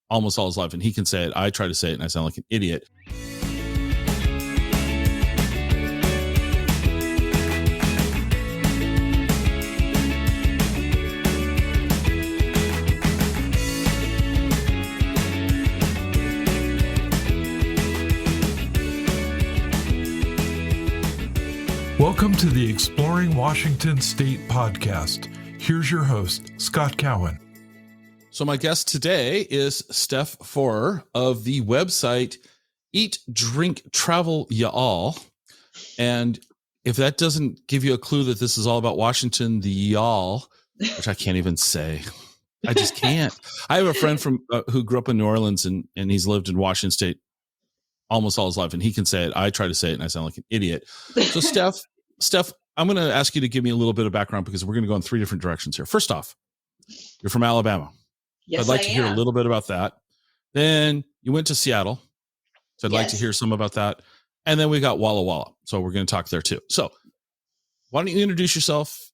almost all his life, and he can say it. I try to say it, and I sound like an idiot. Welcome to the Exploring Washington State podcast. Here's your host, Scott Cowan. So my guest today is Steph Forer of the website Eat, Drink, Travel, Y'all. And if that doesn't give you a clue that this is all about Washington, the y'all, which I can't even say. I just can't. I have a friend from who grew up in New Orleans and he's lived in Washington State almost all his life, and he can say it. I try to say it, and I sound like an idiot. So Steph, I'm going to ask you to give me a little bit of background because we're going to go in three different directions here. First off, you're from Alabama. Yes, I'd like to hear a little bit about that. Then you went to Seattle. So I'd like to hear some about that. And then we got Walla Walla. So we're going to talk there too. So why don't you introduce yourself?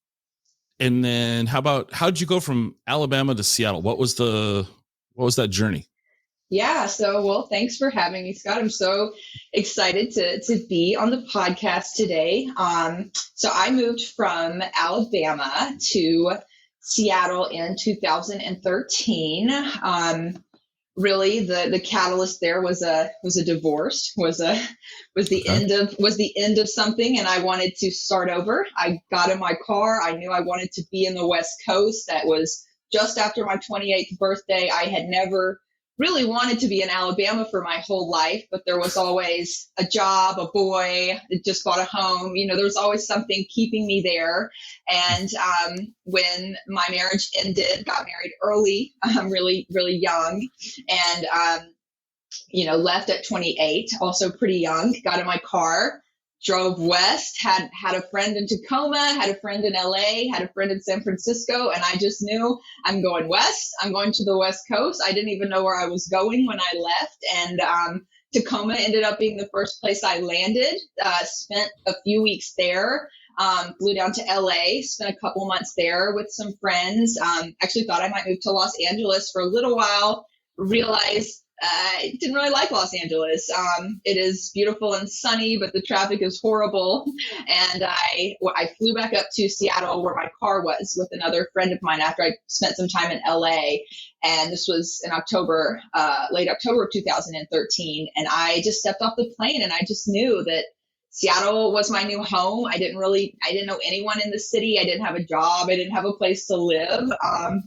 And then how'd you go from Alabama to Seattle? What was that journey? Yeah. So, well, thanks for having me, Scott. I'm so excited to be on the podcast today. So I moved from Alabama to Seattle in 2013. Really, the catalyst there was a divorce, was the end of something, and I wanted to start over. I got in my car. I knew I wanted to be in the West Coast. That was just after my 28th birthday. I had never really wanted to be in Alabama for my whole life, but there was always a job, a boy, just bought a home. There was always something keeping me there. And when my marriage ended, got married early, really, really young, and, left at 28, also pretty young, got in my car, drove west, had a friend in Tacoma, had a friend in LA, had a friend in San Francisco, and I just knew I'm going west. I'm going to the West Coast. I didn't even know where I was going when I left, and Tacoma ended up being the first place I landed. Spent a few weeks there, flew down to LA, spent a couple months there with some friends. Actually thought I might move to Los Angeles for a little while, realized I didn't really like Los Angeles. It is beautiful and sunny, but the traffic is horrible. And I flew back up to Seattle where my car was with another friend of mine after I spent some time in LA. And this was in late October of 2013. And I just stepped off the plane and I just knew that Seattle was my new home. I didn't know anyone in the city. I didn't have a job. I didn't have a place to live.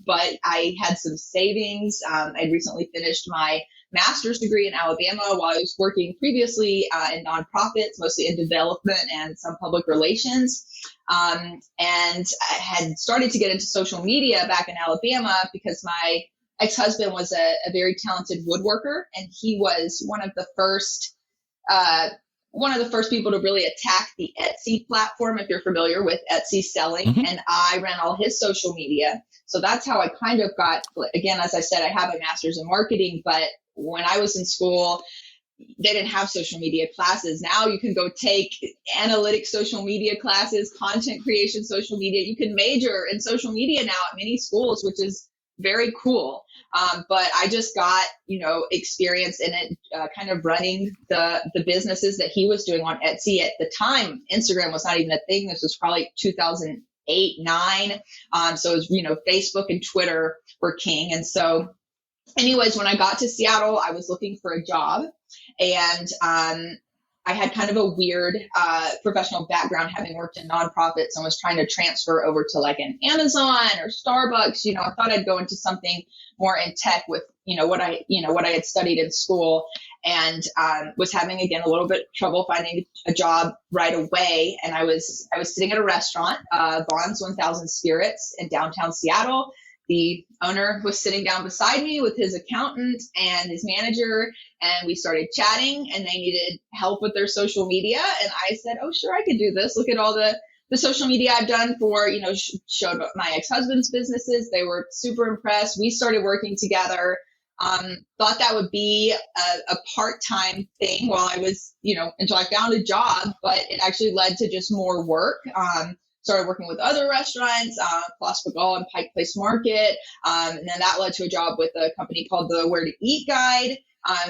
But I had some savings. I'd recently finished my master's degree in Alabama while I was working previously in nonprofits, mostly in development and some public relations. And I had started to get into social media back in Alabama because my ex-husband was a very talented woodworker, and he was one of the first people to really attack the Etsy platform, if you're familiar with Etsy selling. Mm-hmm. And I ran all his social media. So that's how I kind of got, again, as I said, I have a master's in marketing, but when I was in school, they didn't have social media classes. Now you can go take analytic social media classes, content creation, social media. You can major in social media now at many schools, which is very cool. But I just got, experience in it, kind of running the businesses that he was doing on Etsy. At the time, Instagram was not even a thing. This was probably 2008, 9. So it was, Facebook and Twitter were king. And so anyways, when I got to Seattle, I was looking for a job, and I had kind of a weird professional background, having worked in nonprofits, and was trying to transfer over to like an Amazon or Starbucks. I thought I'd go into something more in tech with what I had studied in school, and was having again a little bit of trouble finding a job right away. And I was sitting at a restaurant, Vaughn's 1000 Spirits in downtown Seattle. The owner was sitting down beside me with his accountant and his manager, and we started chatting, and they needed help with their social media. And I said, oh, sure, I could do this. Look at all the social media I've done for, showed my ex-husband's businesses. They were super impressed. We started working together. Thought that would be a part-time thing while I was, until I found a job, but it actually led to just more work. started working with other restaurants, Place Pigalle and Pike Place Market. And then that led to a job with a company called the Where to Eat Guide,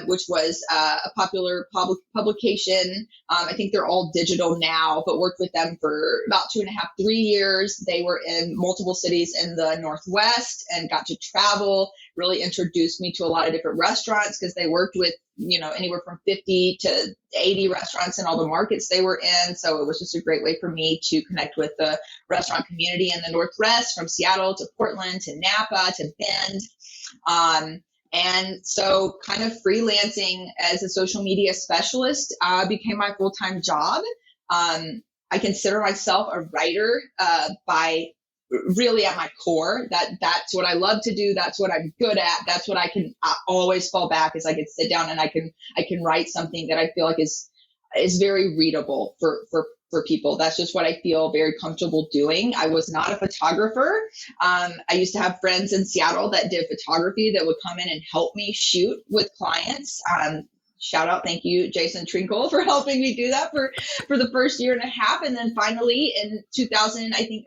which was a popular publication. I think they're all digital now, but worked with them for about 2.5, 3 years. They were in multiple cities in the Northwest and got to travel, really introduced me to a lot of different restaurants because they worked with, anywhere from 50 to 80 restaurants in all the markets they were in. So it was just a great way for me to connect with the restaurant community in the Northwest, from Seattle to Portland to Napa to Bend. And so kind of freelancing as a social media specialist became my full-time job. I consider myself a writer by really at my core. That's what I love to do. That's what I'm good at. That's what I always fall back, is I can sit down and I can write something that I feel like is very readable for people. That's just what I feel very comfortable doing. I was not a photographer. I used to have friends in Seattle that did photography that would come in and help me shoot with clients. Shout out, thank you, Jason Trinkle, for helping me do that for the first 1.5 years. And then finally in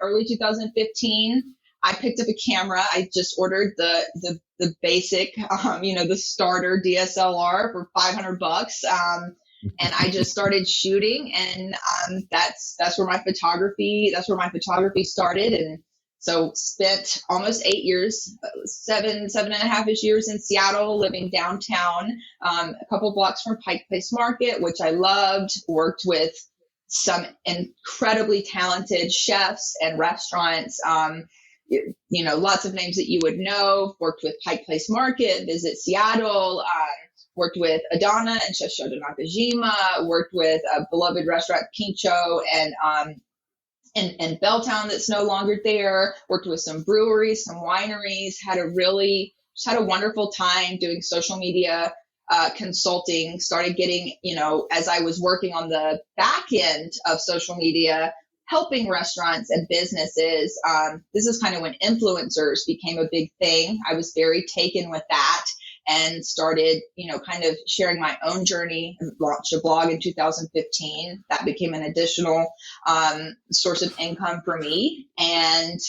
early 2015, I picked up a camera. I just ordered the basic, the starter DSLR for $500. And I just started shooting, and that's where my photography started. And so spent almost 8 years, 7.5-ish years in Seattle, living downtown, a couple blocks from Pike Place Market, which I loved. Worked with some incredibly talented chefs and restaurants. Lots of names that you would know. Worked with Pike Place Market, Visit Seattle. Worked with Adana and Chef Shoda Nakajima, worked with a beloved restaurant, Pincho, and Belltown that's no longer there, worked with some breweries, some wineries, had a wonderful time doing social media consulting, started getting, as I was working on the back end of social media, helping restaurants and businesses. This is kind of when influencers became a big thing. I was very taken with that, and started, kind of sharing my own journey, and launched a blog in 2015. That became an additional source of income for me. And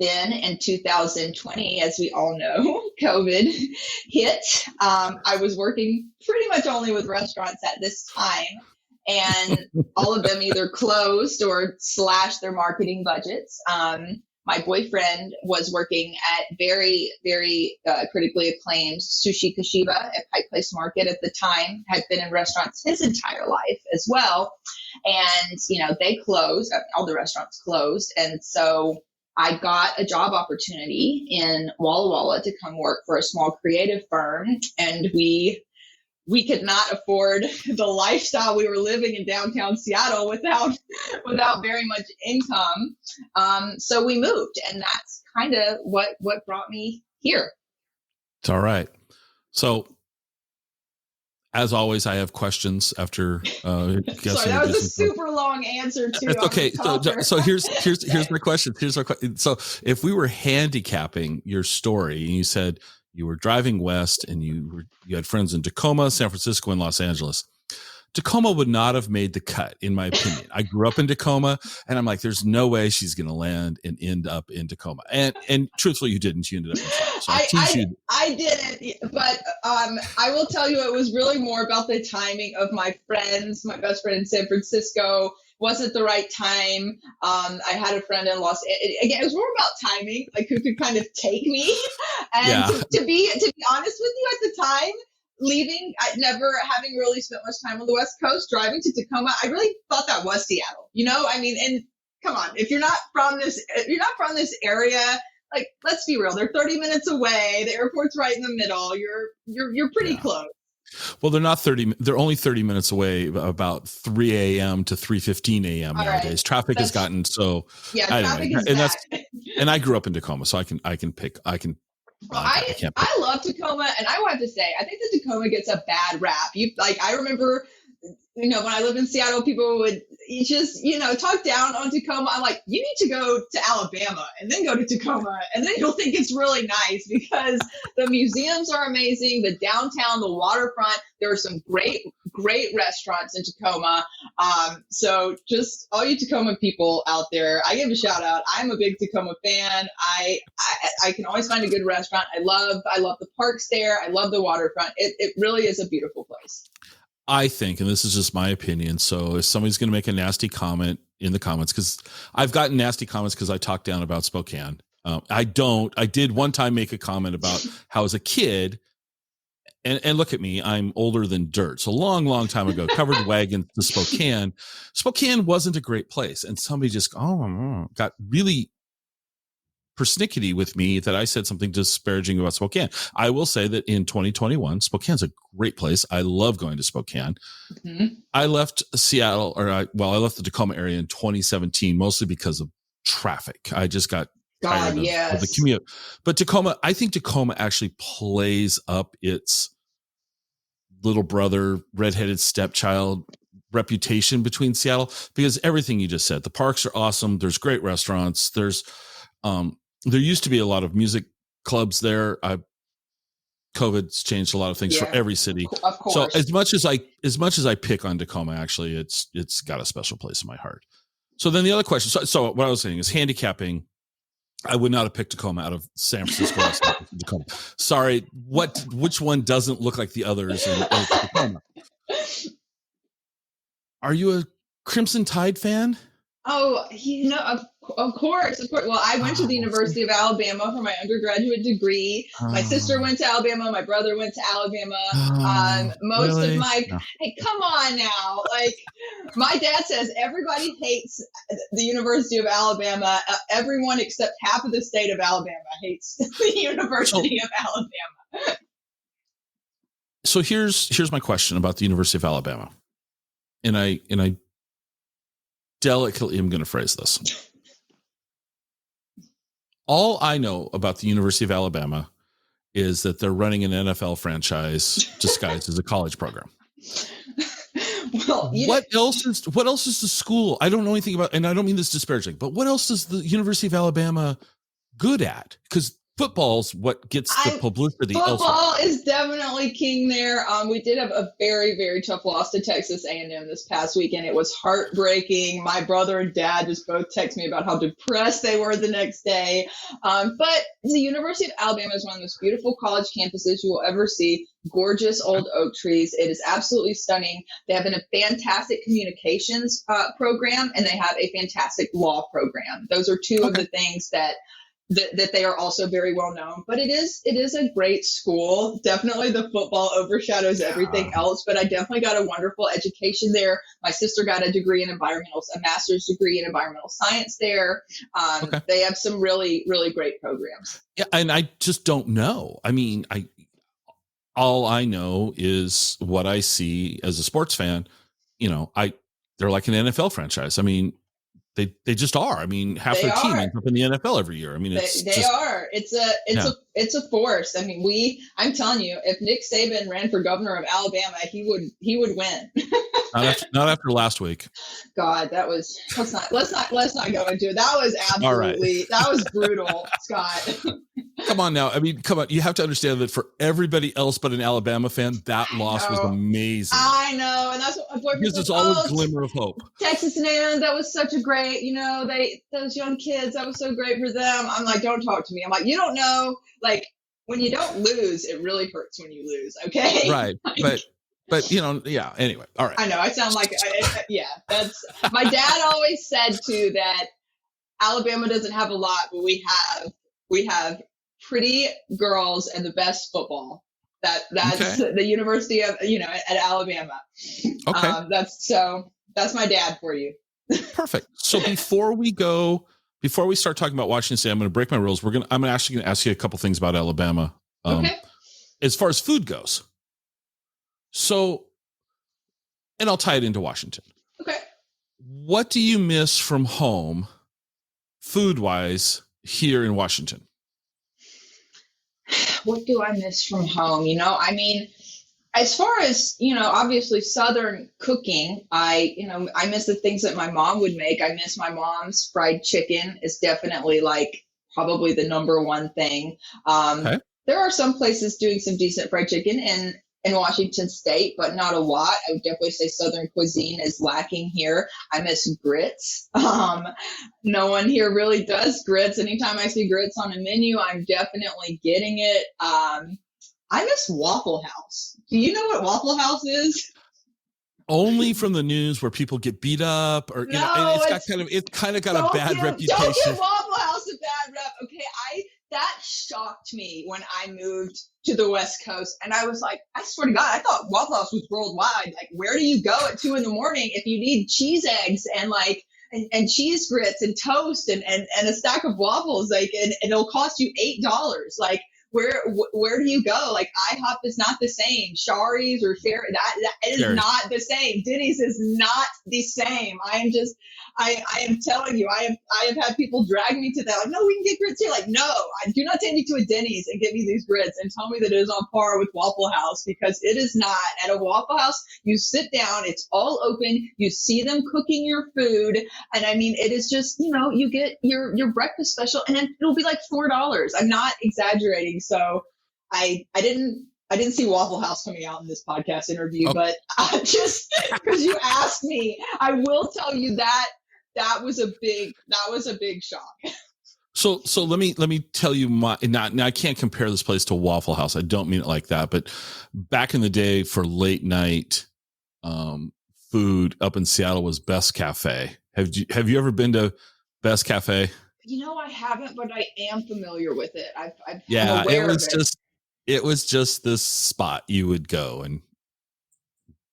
then in 2020, as we all know, COVID hit. I was working pretty much only with restaurants at this time, and all of them either closed or slashed their marketing budgets. My boyfriend was working at very, very critically acclaimed Sushi Kashiba at Pike Place Market at the time, had been in restaurants his entire life as well. And, they closed, all the restaurants closed. And so I got a job opportunity in Walla Walla to come work for a small creative firm. And we could not afford the lifestyle we were living in downtown Seattle without very much income. So we moved, and that's kind of what brought me here. It's all right. So as always, I have questions after Sorry, that was a super long answer too. It's okay. So here's my question. Here's my question. So if we were handicapping your story, and you said you were driving west and you had friends in Tacoma, San Francisco, and Los Angeles. Tacoma would not have made the cut, in my opinion. I grew up in Tacoma, and I'm like, there's no way she's going to land and end up in Tacoma. And truthfully, you didn't. You ended up in Tacoma. So I didn't, but I will tell you, it was really more about the timing of my friends. My best friend in San Francisco wasn't the right time. I had a friend in again, it was more about timing, like who could kind of take me. And to be honest with you, at the time, leaving, never having really spent much time on the West Coast, driving to Tacoma, I really thought that was Seattle. And come on, if you're not from this area, like, let's be real, they're 30 minutes away. The airport's right in the middle. You're pretty close. Well, they're only 30 minutes away, about 3 a.m. to 3:15 a.m. nowadays. Right. Traffic has gotten so. Yeah, traffic is bad. And I grew up in Tacoma, so I love Tacoma, and I want to say, I think that Tacoma gets a bad rap. I remember, when I lived in Seattle, people would you just, talk down on Tacoma. I'm like, you need to go to Alabama and then go to Tacoma, and then you'll think it's really nice because the museums are amazing. The downtown, the waterfront, there are some great restaurants in Tacoma. So just all you Tacoma people out there, I give a shout out. I'm a big Tacoma fan. I can always find a good restaurant. I love the parks there. I love the waterfront. It really is a beautiful place. I think, and this is just my opinion, so if somebody's going to make a nasty comment in the comments, because I've gotten nasty comments because I talked down about Spokane. I did one time make a comment about how as a kid, and look at me, I'm older than dirt. So long time ago, covered wagons to Spokane. Spokane wasn't a great place. And somebody just got really persnickety with me that I said something disparaging about Spokane. I will say that in 2021, Spokane's a great place. I love going to Spokane. Mm-hmm. I left Seattle, I left the Tacoma area in 2017, mostly because of traffic. I just got tired of the commute. But Tacoma, I think Tacoma actually plays up its little brother, redheaded stepchild reputation between Seattle, because everything you just said, the parks are awesome. There's great restaurants. There used to be a lot of music clubs there. COVID's changed a lot of things for every city. Of course. So as much as I pick on Tacoma, actually, it's got a special place in my heart. So then the other question. So what I was saying is handicapping. I would not have picked Tacoma out of San Francisco. Tacoma. Sorry. Which one doesn't look like the others in Tacoma? Are you a Crimson Tide fan? Oh, of course. Well, I went to the University of Alabama for my undergraduate degree. My sister went to Alabama. My brother went to Alabama. Hey, come on now. Like, my dad says everybody hates the University of Alabama. Everyone except half of the state of Alabama hates the University of Alabama. So here's my question about the University of Alabama. And I delicately am going to phrase this. All I know about the University of Alabama is that they're running an NFL franchise disguised as a college program. Well, what else is the school? I don't know anything about, and I don't mean this disparaging, but what else is the University of Alabama good at? Because football's what gets the publicity. Football is definitely king there. We did have a very, very tough loss to Texas A&M this past weekend. It was heartbreaking. My brother and dad just both texted me about how depressed they were the next day. But the University of Alabama is one of the most beautiful college campuses you will ever see. Gorgeous old oak trees. It is absolutely stunning. They have a fantastic communications program, and they have a fantastic law program. Those are two of the things that they are also very well known, but it is a great school. Definitely the football overshadows everything else, but I definitely got a wonderful education there. My sister got a master's degree in environmental science there. They have some really, really great programs. Yeah. And I just don't know. I mean, all I know is what I see as a sports fan. They're like an NFL franchise. I mean, They just are. I mean, half their team ends up in the NFL every year. I mean, they are. It's a force. I mean, I'm telling you, if Nick Saban ran for governor of Alabama, he would win. not after last week. God, that was let's not go into it. That was absolutely that was brutal, Scott. Come on now. I mean, come on. You have to understand that for everybody else but an Alabama fan, that loss was amazing. I know. And that's what my boyfriend gives us all a glimmer of hope. Texas A&M, that was such a great, those young kids, that was so great for them. I'm like, don't talk to me. I'm like, you don't know, like, when you don't lose, it really hurts when you lose. Okay. Right. But yeah. Anyway. All right. I know. I sound like, that's, my dad always said too, that Alabama doesn't have a lot, but we have pretty girls and the best football. That's the University of, at Alabama. Okay. That's my dad for you. Perfect. So before we start talking about Washington State, I'm going to break my rules. I'm actually going to ask you a couple things about Alabama. Okay. As far as food goes. So, and I'll tie it into Washington. Okay. What do you miss from home, food-wise, here in Washington? What do I miss from home? I mean, as far as, obviously Southern cooking, I miss the things that my mom would make. I miss my mom's fried chicken is definitely like probably the number one thing. Okay. There are some places doing some decent fried chicken in Washington State, but not a lot. I would definitely say Southern cuisine is lacking here. I miss grits. No one here really does grits. Anytime I see grits on a menu, I'm definitely getting it. I miss Waffle House. Do you know what Waffle House is? Only from the news where people get beat up, or it's kind of got a bad reputation. Don't give Waffle House a bad rep. Okay, that shocked me when I moved to the West Coast, and I was like, I swear to God, I thought Waffle House was worldwide. Like, where do you go at 2 a.m. if you need cheese eggs and like and cheese grits and toast and a stack of waffles, like, and it'll cost you $8. Like, where do you go? Like, IHOP is not the same. Shari's or Sherry, that it is not the same. Denny's is not the same. I am telling you, I have had people drag me to that. Like, no, we can get grits here. Like, no, do not take me to a Denny's and get me these grits and tell me that it is on par with Waffle House, because it is not. At a Waffle House, you sit down, it's all open, you see them cooking your food, and I mean, it is just, you get your breakfast special, and then it'll be like $4. I'm not exaggerating. So I didn't see Waffle House coming out in this podcast interview, but just because you asked me, I will tell you that was a big shock. So let me tell you now I can't compare this place to Waffle House. I don't mean it like that, but back in the day for late night food up in Seattle was Best Cafe. Have you ever been to Best Cafe? I haven't, but I am familiar with it. It was just this spot you would go, and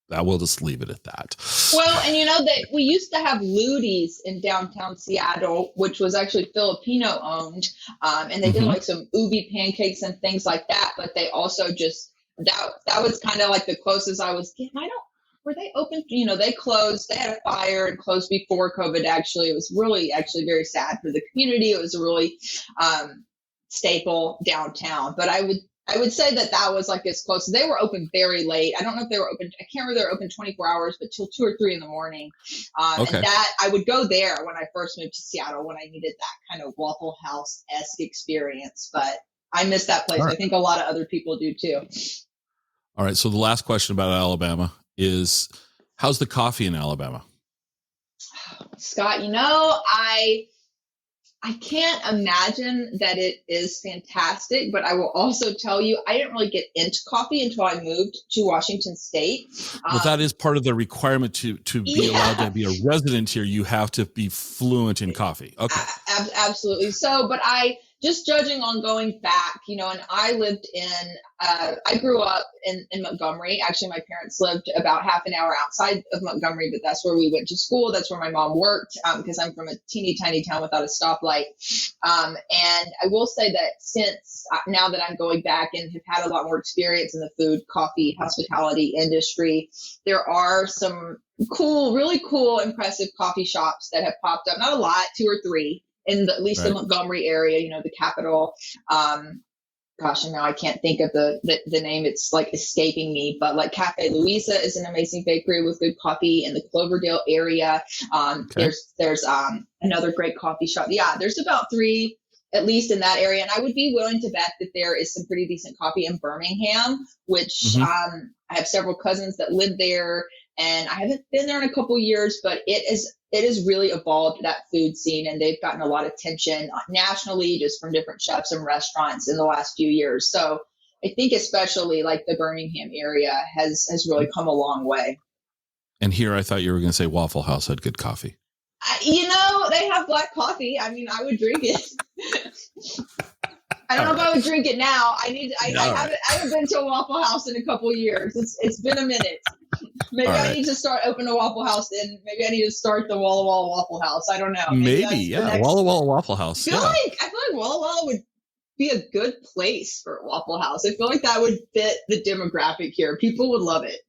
I will just leave it at that. Well, and that we used to have Ludi's in downtown Seattle, which was actually Filipino owned, and they did like some ubi pancakes and things like that. But they also just that was kind of like the closest I was getting. Were they open? They closed. They had a fire and closed before COVID. Actually, it was really very sad for the community. It was a really staple downtown. But I would say that was like as close. They were open very late. I don't know if they were open. I can't remember they were open 24 hours, but till 2 or 3 in the morning. And that I would go there when I first moved to Seattle when I needed that kind of Waffle House-esque experience. But I miss that place. Right. I think a lot of other people do too. All right. So the last question about Alabama is, how's the coffee in Alabama? Scott, I can't imagine that it is fantastic, but I will also tell you, I didn't really get into coffee until I moved to Washington State. Well, that is part of the requirement to be allowed to be a resident here. You have to be fluent in coffee. Okay. Absolutely. So, but just judging on going back, and I lived I grew up in Montgomery. Actually, my parents lived about half an hour outside of Montgomery, but that's where we went to school. That's where my mom worked, because I'm from a teeny tiny town without a stoplight. And I will say that since now that I'm going back and have had a lot more experience in the food, coffee, hospitality industry, there are some really cool, impressive coffee shops that have popped up. Not a lot, 2 or 3. In at least the Montgomery area, the capital. And now I can't think of the name. It's like escaping me, but like Cafe Louisa is an amazing bakery with good coffee in the Cloverdale area. There's another great coffee shop. Yeah, there's about 3 at least in that area. And I would be willing to bet that there is some pretty decent coffee in Birmingham, which I have several cousins that live there, and I haven't been there in a couple years, but it has really evolved, that food scene, and they've gotten a lot of attention nationally just from different chefs and restaurants in the last few years. So I think especially like the Birmingham area has really come a long way. And here I thought you were going to say Waffle House had good coffee. They have black coffee. I mean, I would drink it. I don't know if I would drink it now. I haven't been to a Waffle House in a couple of years. It's been a minute. Maybe I need to start opening a Waffle House, and maybe I need to start the Walla Walla Waffle House. I don't know. Maybe Walla Walla Waffle House. I feel like Walla Walla would be a good place for a Waffle House. I feel like that would fit the demographic here. People would love it.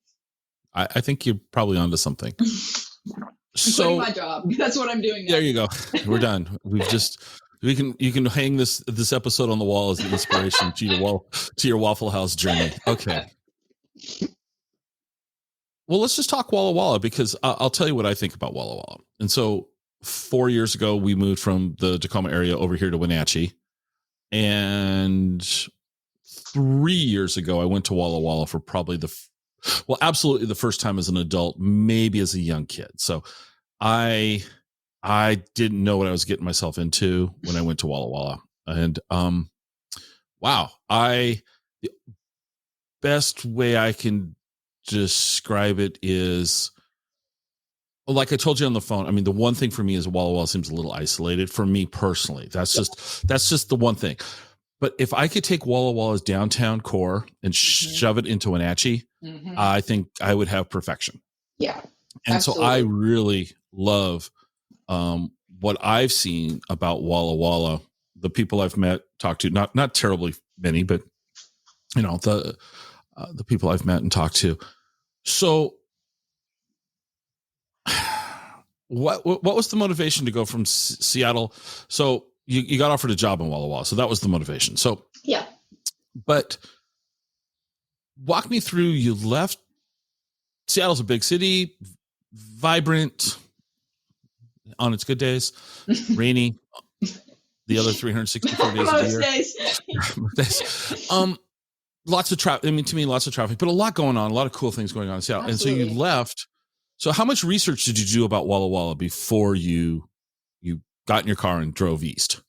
I think you're probably onto something. So my job. That's what I'm doing now. There you go. We're done. You can hang this episode on the wall as an inspiration to your Waffle House journey. Okay. Well, let's just talk Walla Walla, because I'll tell you what I think about Walla Walla. And so 4 years ago, we moved from the Tacoma area over here to Wenatchee. And 3 years ago, I went to Walla Walla for probably absolutely the first time as an adult, maybe as a young kid. So I didn't know what I was getting myself into when I went to Walla Walla. And wow, the best way I can describe it is, like I told you on the phone, I mean, the one thing for me is Walla Walla seems a little isolated for me personally. That's just the one thing. But if I could take Walla Walla's downtown core and shove it into Wenatchee, I think I would have perfection. Yeah. And absolutely. so I really love what I've seen about Walla Walla, the people I've met, talked to, not terribly many, but you know, the people I've met and talked to. So what was the motivation to go from Seattle? So you got offered a job in Walla Walla. So that was the motivation. So yeah. But walk me through, you left. Seattle's a big city, vibrant on its good days, rainy the other 364 days of the year. Lots of traffic. I mean, to me, lots of traffic, but a lot going on, a lot of cool things going on in Seattle. Absolutely. And so you left. So how much research did you do about Walla Walla before you got in your car and drove east?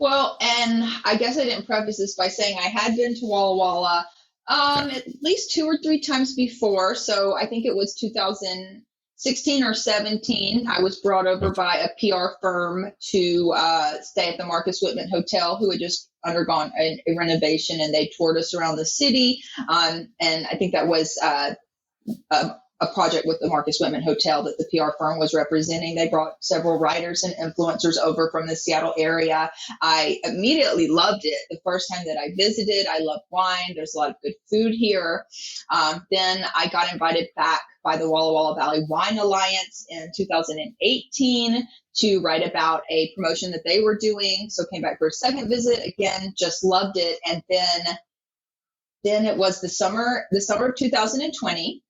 Well, and I guess I didn't preface this by saying I had been to Walla Walla at least 2 or 3 times before. So I think it was 2016 or 17. I was brought over by a PR firm to stay at the Marcus Whitman Hotel, who had just undergone a renovation, and they toured us around the city. And I think that was a project with the Marcus Whitman Hotel that the PR firm was representing. They brought several writers and influencers over from the Seattle area. I immediately loved it. The first time that I visited, I loved wine. There's a lot of good food here. Then I got invited back by the Walla Walla Valley Wine Alliance in 2018 to write about a promotion that they were doing. So came back for a second visit. Again, just loved it. And then it was the summer of 2020.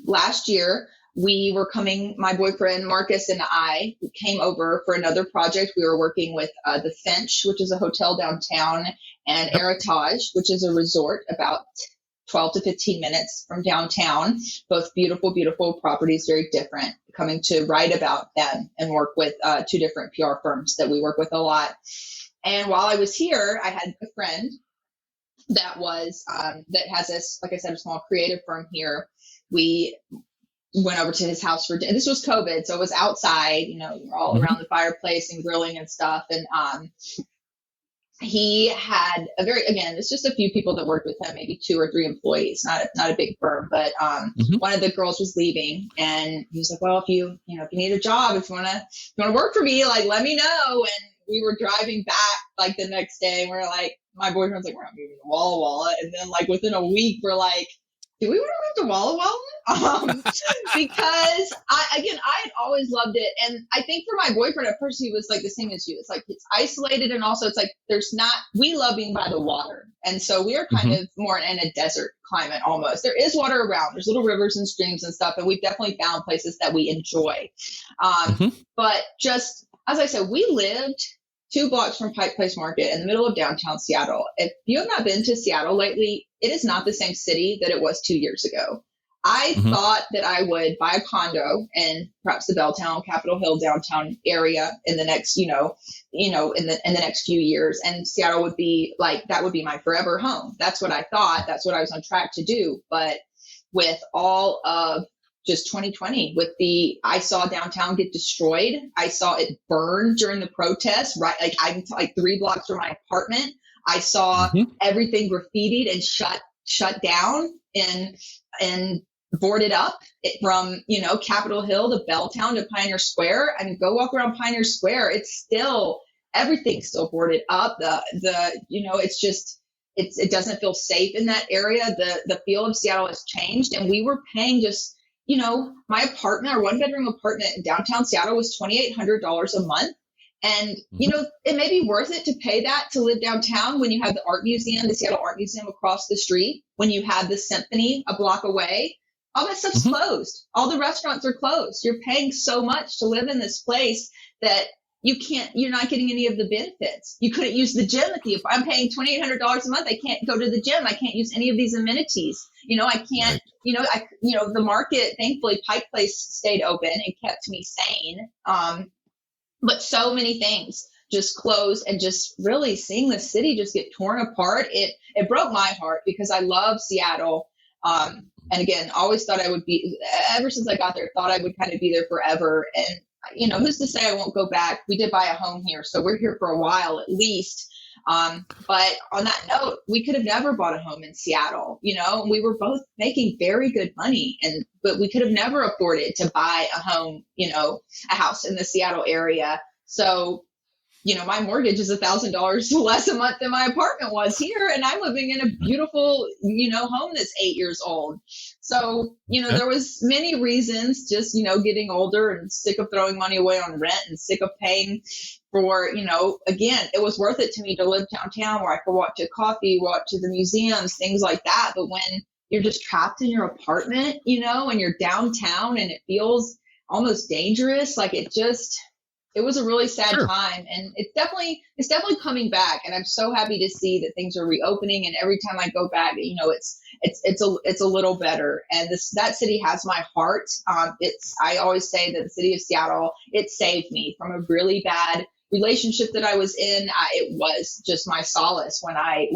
Last year, we were coming, my boyfriend Marcus and I came over for another project. We were working with the Finch, which is a hotel downtown, and Heritage, which is a resort about 12 to 15 minutes from downtown. Both beautiful, beautiful properties, very different, coming to write about them and work with 2 different PR firms that we work with a lot. And while I was here, I had a friend that was that has this, like I said, a small creative firm here. We went over to his house for dinner. This was COVID, so it was outside, we were all around the fireplace and grilling and stuff. And he had it's just a few people that worked with him, maybe 2 or 3 employees, not a big firm, but one of the girls was leaving, and he was like, well, if you need a job, if you want to work for me, like, let me know. And we were driving back like the next day, and we're like, my boyfriend's like, we're not moving to Walla Walla. And then like within a week, we're like, do we want to move to Walla Walla? Because I had always loved it. And I think for my boyfriend at first, he was like the same as you. It's like, it's isolated. And also it's like, we love being by the water. And so we are kind of more in a desert climate almost. There is water around. There's little rivers and streams and stuff. And we've definitely found places that we enjoy. But just, as I said, we lived 2 blocks from Pike Place Market in the middle of downtown Seattle. If you have not been to Seattle lately, it is not the same city that it was 2 years ago. I thought that I would buy a condo in perhaps the Belltown, Capitol Hill downtown area in the next, in the next few years, and Seattle would be like, that would be my forever home. That's what I thought. That's what I was on track to do. But with all of just 2020, I saw downtown get destroyed. I saw it burn during the protests, right? Like I'm like 3 blocks from my apartment. I saw everything graffitied and shut down and boarded up from, Capitol Hill to Belltown to Pioneer Square. I mean, go walk around Pioneer Square. Everything's still boarded up. It's just, it doesn't feel safe in that area. The feel of Seattle has changed, and we were paying just, my apartment, our 1-bedroom apartment in downtown Seattle was $2,800 a month. And, it may be worth it to pay that to live downtown when you have the art museum, the Seattle Art Museum across the street, when you have the symphony a block away. All that stuff's closed. All the restaurants are closed. You're paying so much to live in this place that you're not getting any of the benefits. You couldn't use the gym I'm paying $2,800 a month. I can't go to the gym. I can't use any of these amenities. I can't, the market, thankfully Pike Place stayed open and kept me sane. But so many things just closed, and just really seeing the city just get torn apart. It broke my heart because I love Seattle. And again, always thought I would be, ever since I got there, thought I would kind of be there forever. And, who's to say I won't go back? We did buy a home here, so we're here for a while at least. But on that note, we could have never bought a home in Seattle. We were both making very good money, but we could have never afforded to buy a home, a house in the Seattle area. So, my mortgage is $1,000 less a month than my apartment was here. And I'm living in a beautiful, home that's 8 years old. So, there was many reasons, just, getting older and sick of throwing money away on rent and sick of paying for, again, it was worth it to me to live downtown where I could walk to coffee, walk to the museums, things like that. But when you're just trapped in your apartment, and you're downtown and it feels almost dangerous, like it was a really sad time, and it's definitely coming back. And I'm so happy to see that things are reopening. And every time I go back, it's a little better. And that city has my heart. I always say that the city of Seattle, it saved me from a really bad relationship that I was in. It was just my solace when I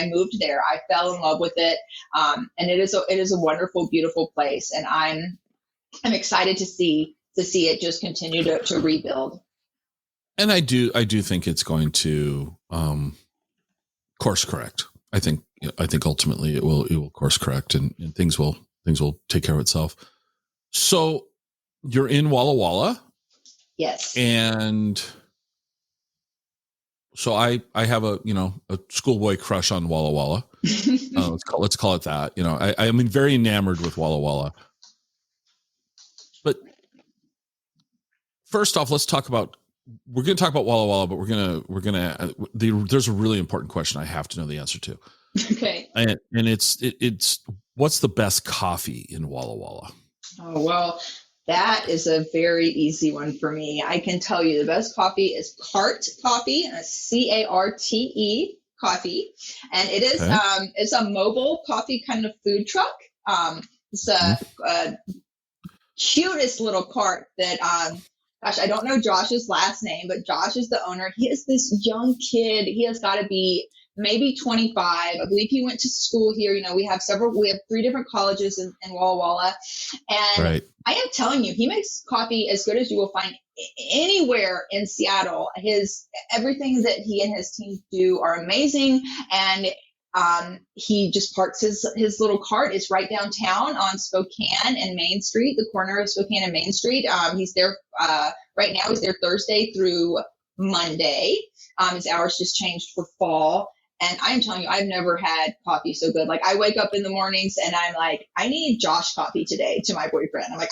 moved there. I fell in love with it, and it is a wonderful, beautiful place. And I'm excited to see it just continue to rebuild. And I do think it's going to course correct. I think ultimately it will course correct, and things will take care of itself. So you're in Walla Walla. Yes. And so I have a schoolboy crush on Walla Walla. Let's call it that. I'm very enamored with Walla Walla. But first off, we're going to talk about Walla Walla, but there's a really important question I have to know the answer to. Okay. And it's what's the best coffee in Walla Walla? Oh, well, that is a very easy one for me. I can tell you the best coffee is Carte Coffee, CARTE coffee. And it is, it's a mobile coffee kind of food truck. It's a cutest little cart that, gosh, I don't know Josh's last name, but Josh is the owner. He is this young kid. He has got to be maybe 25. I believe he went to school here. We have 3 different colleges in Walla Walla. And right. I am telling you, he makes coffee as good as you will find anywhere in Seattle. Everything that he and his team do are amazing. And he just parks his little cart. It's right downtown on Spokane and Main Street, the corner of Spokane and Main Street. He's there right now. He's there Thursday through Monday. His hours just changed for fall. And I'm telling you, I've never had coffee so good. Like, I wake up in the mornings and I'm like, I need Josh coffee today, to my boyfriend. I'm like,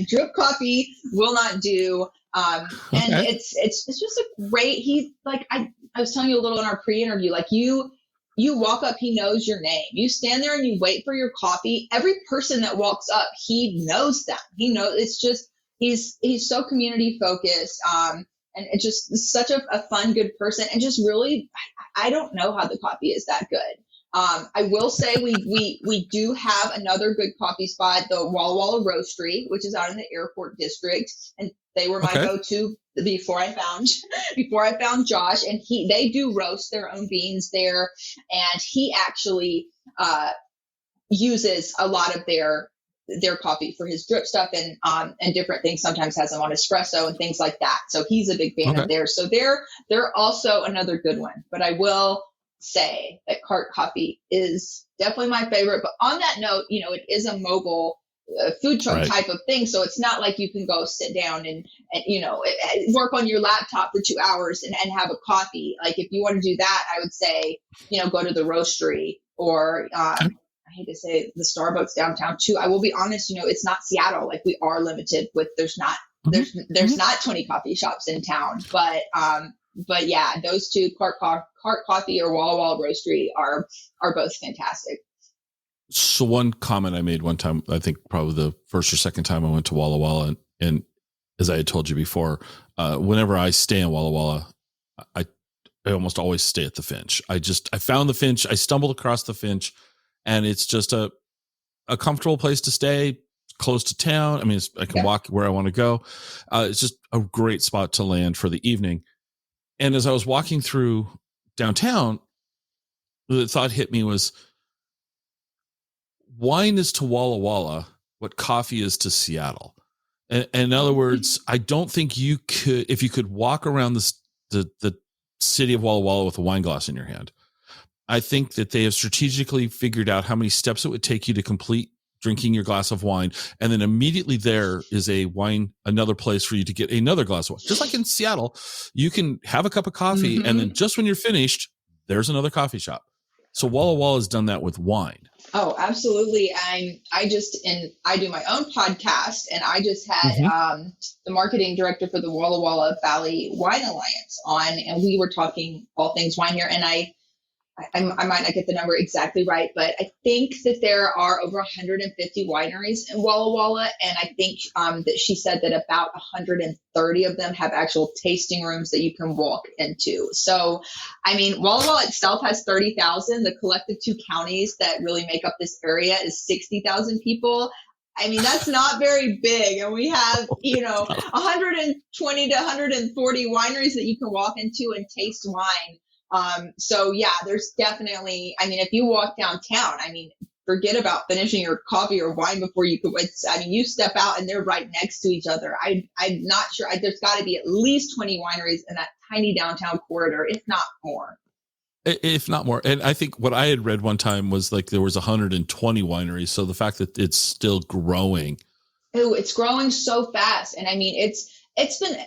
drip coffee will not do. And it's just a great, I was telling you a little in our pre-interview, like you walk up, he knows your name. You stand there and you wait for your coffee. Every person that walks up, he knows them. He knows, it's just, he's so community focused. And it's just such a fun, good person. And just really, I don't know how the coffee is that good. I will say we do have another good coffee spot, the Walla Walla Roastery, which is out in the Airport District. And they were my go-to before I found Josh. And they do roast their own beans there. And he actually uses a lot of their coffee for his drip stuff and different things. Sometimes has them on espresso and things like that. So he's a big fan of theirs. So they're also another good one. But I will say that Carte Coffee is definitely my favorite. But on that note, it is a mobile food truck type of thing. So it's not like you can go sit down and work on your laptop for 2 hours and have a coffee. Like, if you want to do that, I would say, go to the Roastery or I hate to say the Starbucks downtown too. I will be honest, it's not Seattle. Like, we are limited with, there's not 20 coffee shops in town, but yeah, those two, Carte Coffee or Walla Walla Roastery are both fantastic. So one comment I made one time, I think probably the first or second time I went to Walla Walla, and as I had told you before, whenever I stay in Walla Walla, I almost always stay at the Finch. I found the Finch. I stumbled across the Finch, and it's just a comfortable place to stay, close to town. I mean, I can walk where I want to go. It's just a great spot to land for the evening. And as I was walking through downtown, the thought hit me was, wine is to Walla Walla what coffee is to Seattle. And in other words, I don't think you could, if you could walk around the city of Walla Walla with a wine glass in your hand, I think that they have strategically figured out how many steps it would take you to complete drinking your glass of wine. And then immediately there is another place for you to get another glass of wine. Just like in Seattle, you can have a cup of coffee, and then just when you're finished, there's another coffee shop. So Walla Walla has done that with wine. Oh, absolutely. I do my own podcast, and I just had the marketing director for the Walla Walla Valley Wine Alliance on, and we were talking all things wine here. And I might not get the number exactly right, but I think that there are over 150 wineries in Walla Walla. And I think that she said that about 130 of them have actual tasting rooms that you can walk into. So, I mean, Walla Walla itself has 30,000. The collective two counties that really make up this area is 60,000 people. I mean, that's not very big. And we have, 120 to 140 wineries that you can walk into and taste wine. So yeah, there's definitely, I mean, if you walk downtown, I mean, forget about finishing your coffee or wine before you could, you step out and they're right next to each other. I'm not sure. There's got to be at least 20 wineries in that tiny downtown corridor, if not more. If not more. And I think what I had read one time was like there was 120 wineries. So the fact that it's still growing. Oh, it's growing so fast. And I mean, it's been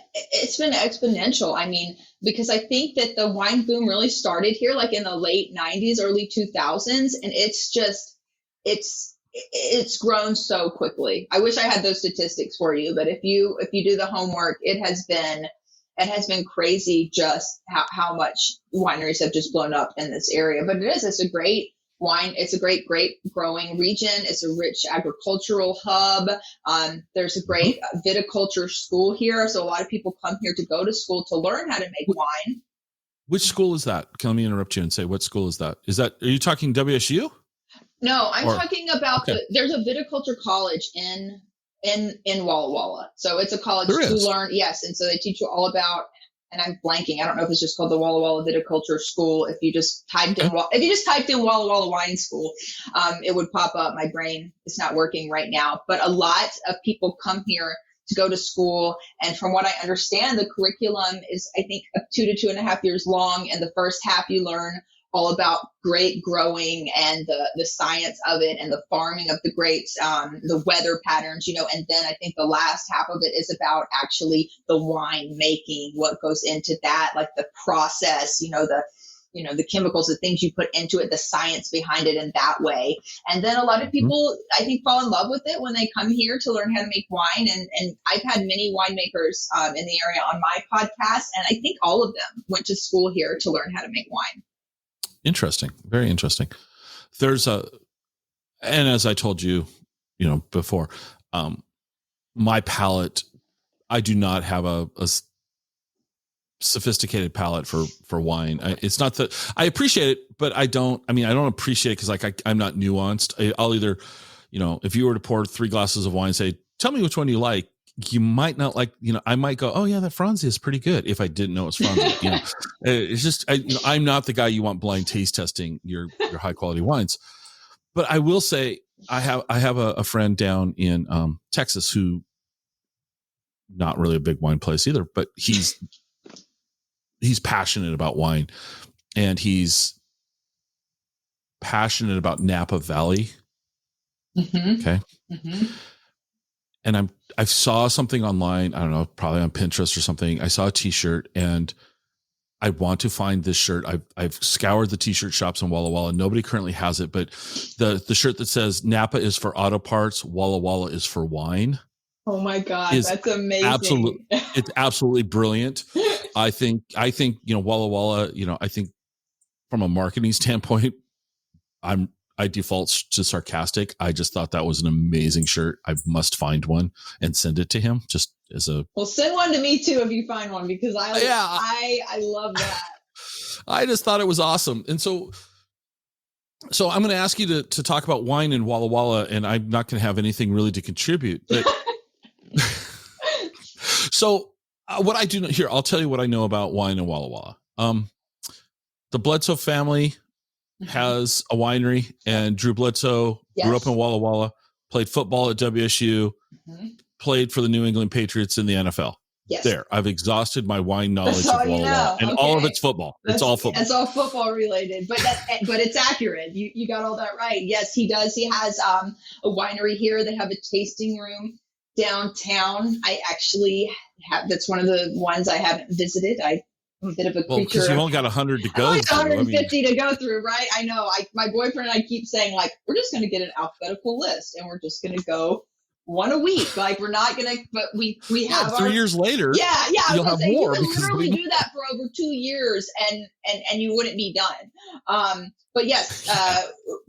exponential. I mean, because I think that the wine boom really started here like in the late 90s, early 2000s. And it's grown so quickly. I wish I had those statistics for you, but if you do the homework, it has been crazy just how much wineries have just blown up in this area. But it's a great wine. It's a great grape growing region. It's a rich agricultural hub. There's a great viticulture school here. So a lot of people come here to go to school to learn how to make wine. Which school is that? Let me interrupt you and say, what school is that? Are you talking WSU? No, I'm talking about there's a viticulture college in Walla Walla. So it's a college to learn. Yes. And so they teach you all about, and I'm blanking. I don't know if it's just called the Walla Walla Viticulture School. If you just typed in Walla Walla Wine School, it would pop up. My brain is not working right now, but a lot of people come here to go to school. And from what I understand, the curriculum is, I think, 2 to 2.5 years long. And the first half you learn all about grape growing and the science of it and the farming of the grapes, the weather patterns, and then I think the last half of it is about actually the wine making, what goes into that, like the process, the chemicals, the things you put into it, the science behind it in that way. And then a lot of people, I think, fall in love with it when they come here to learn how to make wine. And I've had many winemakers in the area on my podcast, and I think all of them went to school here to learn how to make wine. Interesting. Very interesting. And as I told you, before, my palate, I do not have a sophisticated palate for wine. It's not that I appreciate it, but I don't appreciate it because I'm not nuanced. I'll either, if you were to pour 3 glasses of wine, say, tell me which one you like. You might not like, I might go, oh yeah, that Franzi is pretty good. If I didn't know it was Franzi, it's just, I'm not the guy you want blind taste testing your high quality wines. But I will say, I have a friend down in Texas who, not really a big wine place either, but he's passionate about wine, and he's passionate about Napa Valley. Mm-hmm. Okay. Mm-hmm. And I saw something online, I don't know, probably on Pinterest or something. I saw a t-shirt, and I want to find this shirt. I've scoured the t-shirt shops in Walla Walla. Nobody currently has it, but the shirt that says Napa is for auto parts, Walla Walla is for wine. Oh my God, that's amazing. It's absolutely brilliant. I think, Walla Walla, I think from a marketing standpoint, I'm I default to sarcastic. I just thought that was an amazing shirt. I must find one and send it to him just as a. Well, send one to me too if you find one, because I love that. I just thought it was awesome. And so I'm going to ask you to talk about wine in Walla Walla, and I'm not going to have anything really to contribute. But so what I do know here, I'll tell you what I know about wine in Walla Walla. The Bledsoe family has a winery, and Drew Bledsoe grew up in Walla Walla, played football at WSU, played for the New England Patriots in the NFL. Yes. There, I've exhausted my wine knowledge of Walla Walla, and all of it's football. It's all football. It's all football related, but it's accurate. You got all that right. Yes, he does. He has a winery here. They have a tasting room downtown. I actually have. That's one of the ones I haven't visited. I'm a bit of a creature. Because you've only got 100 to go. Only 150 to go through, right? I know. My boyfriend and I keep saying, like, we're just going to get an alphabetical list, and we're just going to go one a week. Like, we're not going to, but we have 3 years later. Yeah. You'll have more. You can literally do that for over 2 years, and you wouldn't be done. But yes,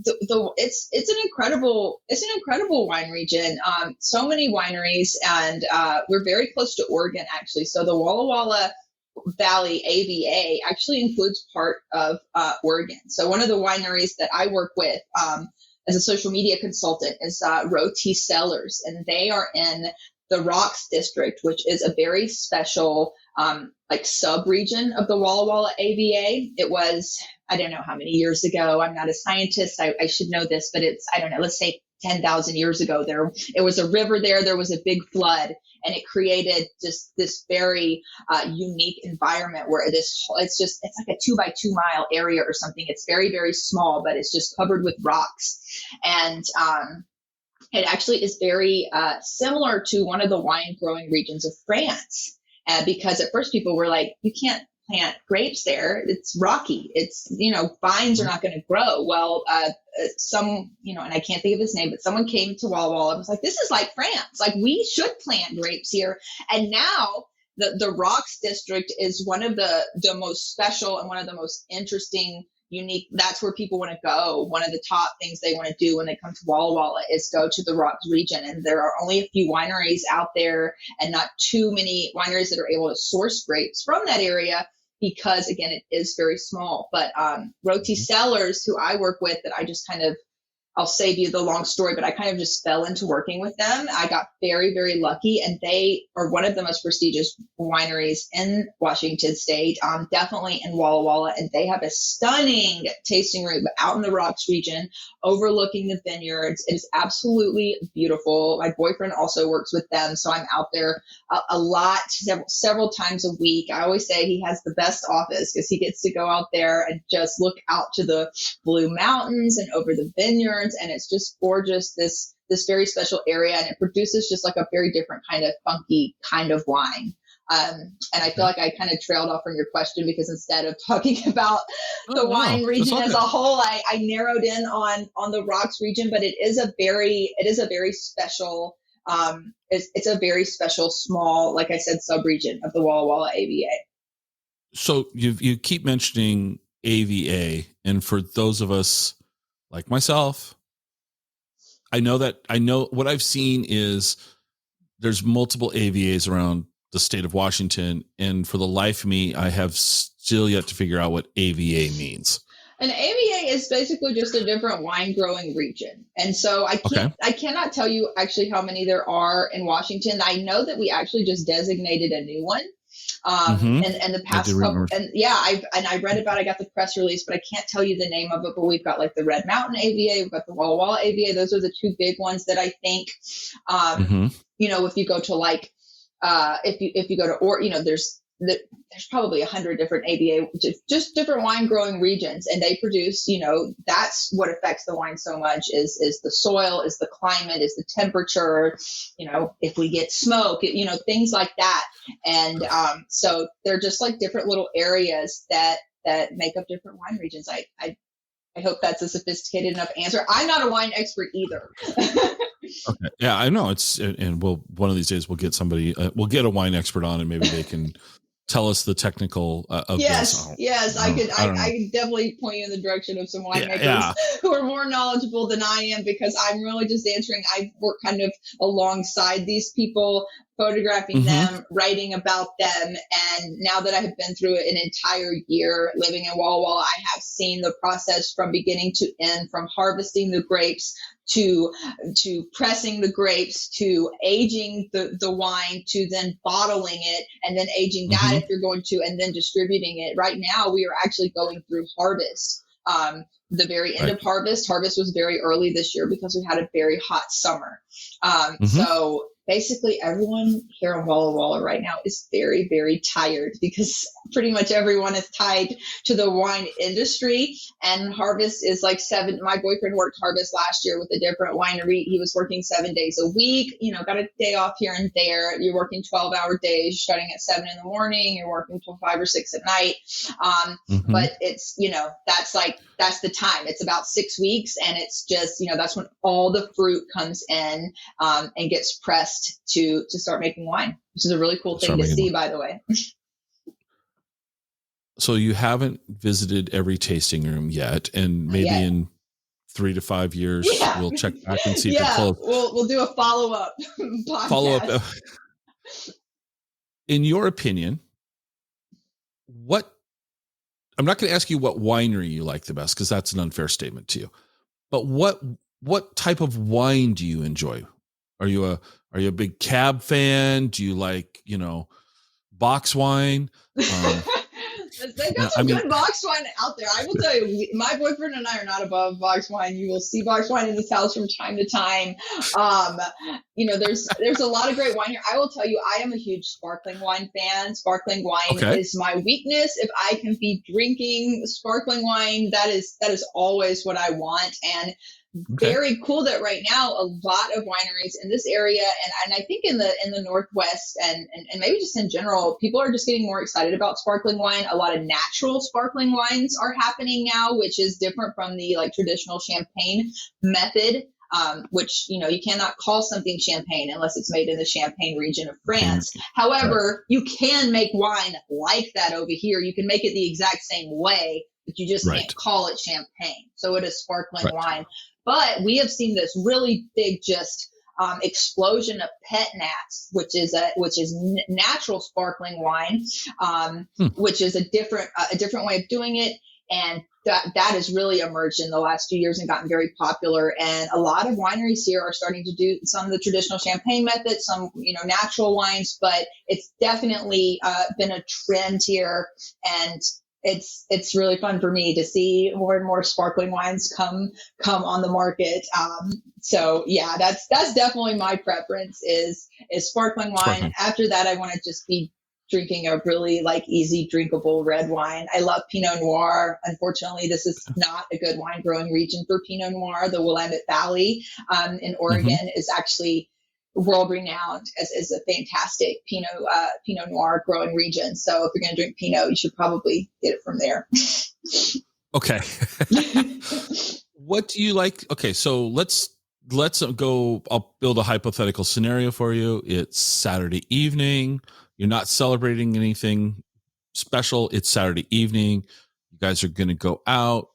it's an incredible wine region. So many wineries, and we're very close to Oregon, actually. So the Walla Walla Valley AVA actually includes part of Oregon. So one of the wineries that I work with as a social media consultant is Roti Cellars, and they are in the Rocks District, which is a very special like sub-region of the Walla Walla AVA. It was, I don't know how many years ago. I'm not a scientist. I should know this, but it's, I don't know, let's say 10,000 years ago. It was a river there. There was a big flood, and it created just this very unique environment where it's like a 2 by 2 mile area or something. It's very, very small, but it's just covered with rocks. And it actually is very similar to one of the wine growing regions of France, because at first people were like, you can't plant grapes there. It's rocky. It's, vines are not going to grow. Well, and I can't think of his name, but someone came to Walla Walla and was like, this is like France. Like, we should plant grapes here. And now the Rocks District is one of the most special and one of the most interesting, unique. That's where people want to go. One of the top things they want to do when they come to Walla Walla is go to the Rocks region. And there are only a few wineries out there, and not too many wineries that are able to source grapes from that area, because again, it is very small. But Roti Cellars, who I work with, that I just kind of, I'll save you the long story, but I kind of just fell into working with them. I got very, very lucky, and they are one of the most prestigious wineries in Washington State, definitely in Walla Walla. And they have a stunning tasting room out in the Rocks region overlooking the vineyards. It is absolutely beautiful. My boyfriend also works with them, so I'm out there a lot, several times a week. I always say he has the best office because he gets to go out there and just look out to the Blue Mountains and over the vineyards. And it's just gorgeous, this very special area, and it produces just like a very different kind of funky kind of wine. And I feel like I kind of trailed off from your question, because instead of talking about the wine region as a whole, I narrowed in on the Rocks region. But it is a very special, it's a very special small, like I said, sub-region of the Walla Walla AVA. So you keep mentioning AVA, and for those of us like myself, I know what I've seen is there's multiple AVAs around the state of Washington. And for the life of me, I have still yet to figure out what AVA means. An AVA is basically just a different wine growing region. And so I cannot tell you actually how many there are in Washington. I know that we actually just designated a new one. And the past couple, I read about it, I got the press release, but I can't tell you the name of it. But we've got like the Red Mountain AVA, we've got the Walla Walla AVA. Those are the two big ones that I think, if you go to like, if you go to, there's probably 100 different AVA, just different wine growing regions, and they produce, that's what affects the wine so much is the soil, is the climate, is the temperature, if we get smoke, things like that. And so they're just like different little areas that make up different wine regions. I hope that's a sophisticated enough answer. I'm not a wine expert either. Okay. Yeah, I know one of these days we'll get somebody, we'll get a wine expert on, and maybe they can tell us the technical of yes, this. Yes, I could definitely point you in the direction of some winemakers who are more knowledgeable than I am, because I'm really just answering. I work kind of alongside these people, photographing them, writing about them. And now that I have been through an entire year living in Walla Walla, I have seen the process from beginning to end, from harvesting the grapes to pressing the grapes, to aging the wine, to then bottling it, and then aging that if you're going to, and then distributing it. Right now, we are actually going through harvest. The very end of harvest. Harvest was very early this year because we had a very hot summer. So basically everyone here in Walla Walla right now is very, very tired, because pretty much everyone is tied to the wine industry, and harvest is like my boyfriend worked harvest last year with a different winery. He was working 7 days a week, got a day off here and there. You're working 12-hour days, starting at 7 in the morning. You're working till 5 or 6 at night. But it's, that's the time. It's about 6 weeks. And it's just, that's when all the fruit comes in and gets pressed to start making wine, which is a really cool thing to see, by the way. So you haven't visited every tasting room yet, and maybe in 3 to 5 years we'll check back and see if they're closed. We'll do a follow-up podcast. In your opinion, I'm not going to ask you what winery you like the best, because that's an unfair statement to you. But what type of wine do you enjoy? Are you a big cab fan? Do you like, box wine? They've got some good box wine out there. I will tell you, my boyfriend and I are not above box wine. You will see box wine in this house from time to time. There's a lot of great wine here. I will tell you, I am a huge sparkling wine fan. Sparkling wine is my weakness. If I can be drinking sparkling wine, that is always what I want. And very cool that right now a lot of wineries in this area, and I think in the Northwest and maybe just in general, people are just getting more excited about sparkling wine. A lot of natural sparkling wines are happening now, which is different from the traditional champagne method, which you cannot call something champagne unless it's made in the Champagne region of France. However, you can make wine like that over here. You can make it the exact same way, but you just can't call it champagne. So it is sparkling wine. But we have seen this really big explosion of pet nats, which is natural sparkling wine, which is a different way of doing it, and that has really emerged in the last few years and gotten very popular. And a lot of wineries here are starting to do some of the traditional champagne methods, some natural wines, but it's definitely been a trend here, and it's really fun for me to see more and more sparkling wines come on the market. So yeah, that's definitely my preference is sparkling wine. After that, I want to just be drinking a really easy drinkable red wine. I love Pinot Noir. Unfortunately, this is not a good wine growing region for Pinot Noir. The Willamette Valley in Oregon is actually world renowned as a fantastic Pinot Noir growing region. So if you're going to drink Pinot, you should probably get it from there. Okay. What do you like? Okay. So let's go. I'll build a hypothetical scenario for you. It's Saturday evening. You're not celebrating anything special. It's Saturday evening. You guys are going to go out.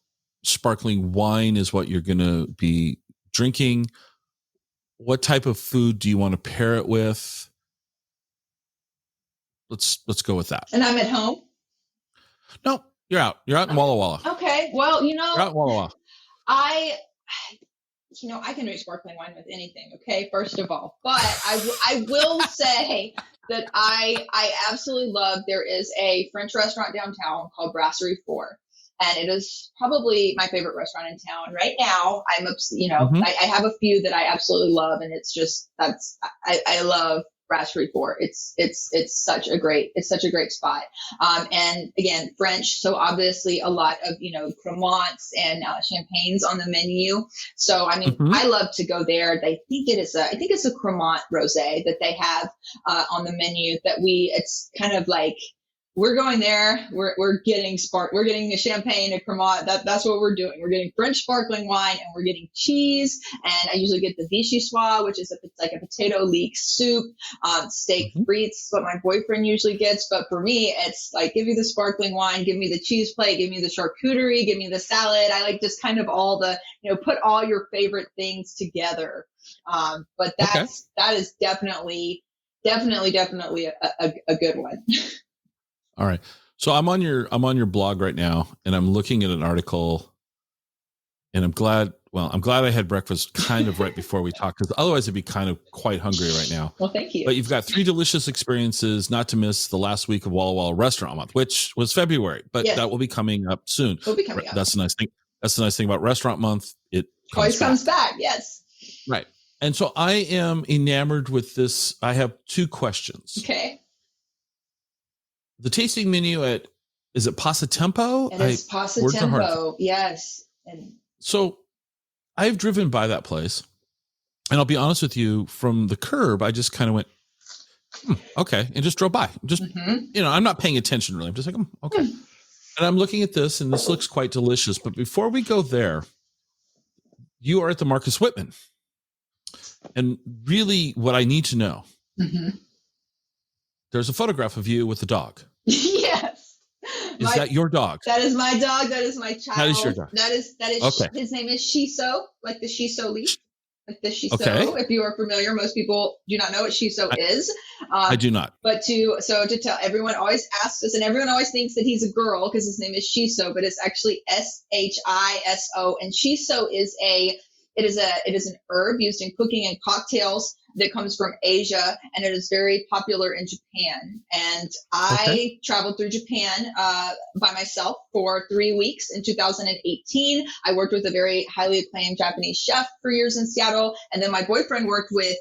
Sparkling wine is what you're going to be drinking. What type of food do you want to pair it with? Let's go with that. And I'm at home? No, you're out. You're out in Walla Walla. Okay. Well, you're out in Walla Walla. I can drink sparkling wine with anything. Okay. First of all, but I will say that I absolutely love, there is a French restaurant downtown called Brasserie 4. And it is probably my favorite restaurant in town right now. I have a few that I absolutely love, and it's just I love Brasserie 4. It's such a great spot. And again, French, so obviously a lot of cremants and champagnes on the menu. So I mean, I love to go there. I think it's a cremant rosé that they have on the menu it's kind of like we're going there. We're getting a champagne, a Cremant. That's what we're doing. We're getting French sparkling wine, and we're getting cheese. And I usually get the vichyssoise, which is like a potato leek soup. Steak frites is what my boyfriend usually gets. But for me, it's like, give me the sparkling wine, give me the cheese plate, give me the charcuterie, give me the salad. I like just kind of all the, put all your favorite things together. But that is definitely a good one. All right. So I'm on your blog right now, and I'm looking at an article, and I'm glad I had breakfast kind of right before we talked, because otherwise I'd be kind of quite hungry right now. Well, thank you. But you've got 3 delicious experiences, not to miss the last week of Walla Walla Restaurant Month, which was February, but that will be coming up soon. Will be coming up. That's the nice thing. That's the nice thing about Restaurant Month. It always comes back. Yes. Right. And so I am enamored with this. I have 2 questions. Okay. The tasting menu is it Passatempo? It is Passatempo. Yes. So I've driven by that place, and I'll be honest with you, from the curb, I just kind of went, okay, and just drove by. Just, I'm not paying attention really. I'm just like, okay. And I'm looking at this, and this looks quite delicious. But before we go there, you are at the Marcus Whitman. And really what I need to know, there's a photograph of you with the dog. Yes. Is that your dog? That is my dog. That is my child. That is your dog. That is. Okay. His name is Shiso, like the shiso leaf. Like the shiso. Okay. If you are familiar, most people do not know what shiso is. I do not. But to tell everyone always asks us, and everyone always thinks that he's a girl because his name is Shiso, but it's actually Shiso. And shiso is an herb used in cooking and cocktails that comes from Asia, and it is very popular in Japan. And I traveled through Japan by myself for 3 weeks in 2018. I worked with a very highly acclaimed Japanese chef for years in Seattle. And then my boyfriend worked with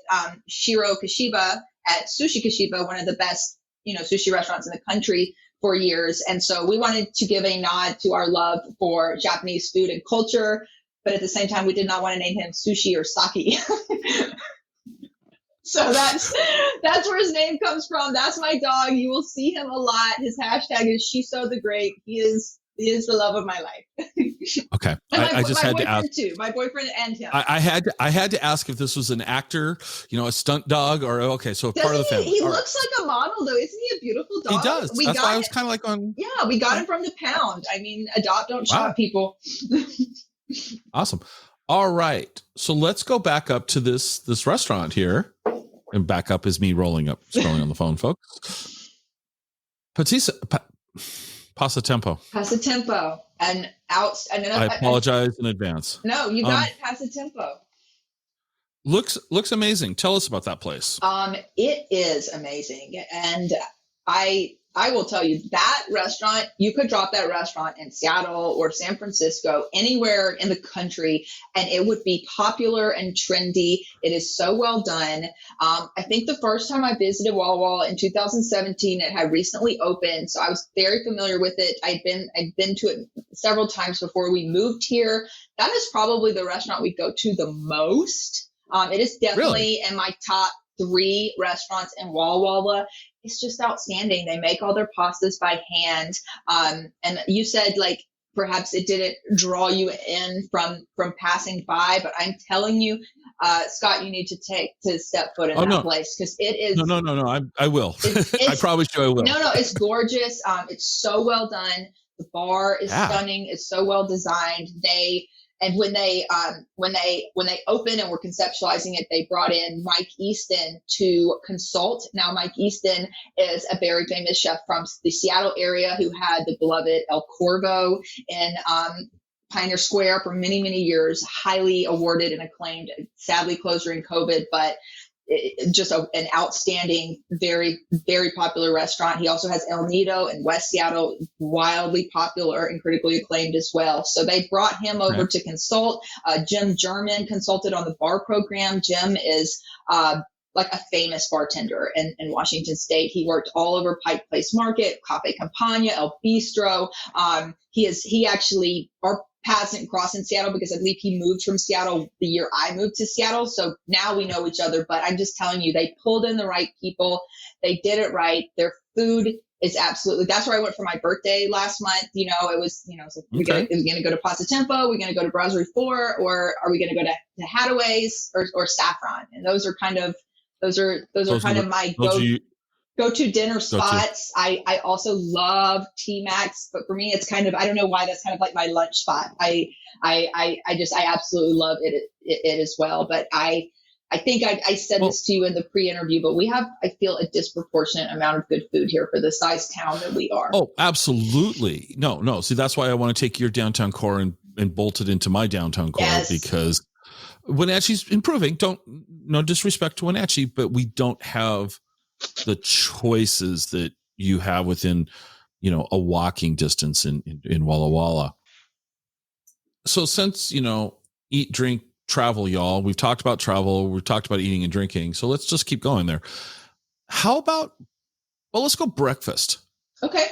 Shiro Kashiba at Sushi Kashiba, one of the best, sushi restaurants in the country, for years. And so we wanted to give a nod to our love for Japanese food and culture. But at the same time, we did not want to name him Sushi or Saki. So that's where his name comes from. That's my dog. You will see him a lot. His hashtag is Shiso the Great. He is the love of my life. Okay. And I just had to ask too. My boyfriend and him. I had to ask if this was an actor, a stunt dog, or so part of the family. He looks like a model though. Isn't he a beautiful dog? He does. That's why I was kind of like on. Yeah, we got him from the pound. I mean, adopt, don't shop, people. Awesome. All right. So let's go back up to this restaurant here. And back up is me scrolling on the phone, folks. Passatempo. Passatempo. And I apologize in advance. No, you got Passatempo. Looks amazing. Tell us about that place. It is amazing. And I will tell you, that restaurant, you could drop that restaurant in Seattle or San Francisco, anywhere in the country, and it would be popular and trendy. It is so well done. I think the first time I visited Walla Walla in 2017, it had recently opened, so I was very familiar with it. I'd been to it several times before we moved here. That is probably the restaurant we go to the most. It is definitely in my top 3 restaurants in Walla Walla. It's just outstanding. They make all their pastas by hand. And you said perhaps it didn't draw you in from passing by, but I'm telling you, Scott, you need to step foot in that place, because it is. No. I will. I promise you I will. No, it's gorgeous. It's so well done. The bar is stunning. It's so well designed. And when they opened and were conceptualizing it, they brought in Mike Easton to consult. Now, Mike Easton is a very famous chef from the Seattle area who had the beloved El Corvo in Pioneer Square for many, many years, highly awarded and acclaimed, sadly closed during COVID, but just an outstanding, very, very popular restaurant. He also has El Nido in West Seattle, wildly popular and critically acclaimed as well. So they brought him over to consult. Jim German consulted on the bar program. Jim is like a famous bartender in Washington State. He worked all over Pike Place Market, Cafe Campagna, El Bistro. He actually, our paths didn't cross in Seattle because I believe he moved from Seattle the year I moved to Seattle. So now we know each other, but I'm just telling you, they pulled in the right people. They did it right. Their food is absolutely, that's where I went for my birthday last month. You know, it was, you know, so are we going to go to Pasa Tempo? Are we going to go to Brasserie 4, or are we going to go to Hadaway's or Saffron? And those are kind of, those are kind of my go-to dinner spots. I also love T-Max, but for me, it's kind of, I don't know why, that's kind of like my lunch spot. I absolutely love it as well. But I think I said this to you in the pre-interview, but we have, I feel, a disproportionate amount of good food here for the size town that we are. Oh, absolutely. No. See, that's why I want to take your downtown core and bolt it into my downtown core, because Wenatchee's improving. No disrespect to Wenatchee, but we don't have the choices that you have within, you know, a walking distance in Walla Walla. So since, you know, eat, drink, travel, y'all, we've talked about travel, we've talked about eating and drinking. So let's just keep going there. How about, let's go breakfast. Okay.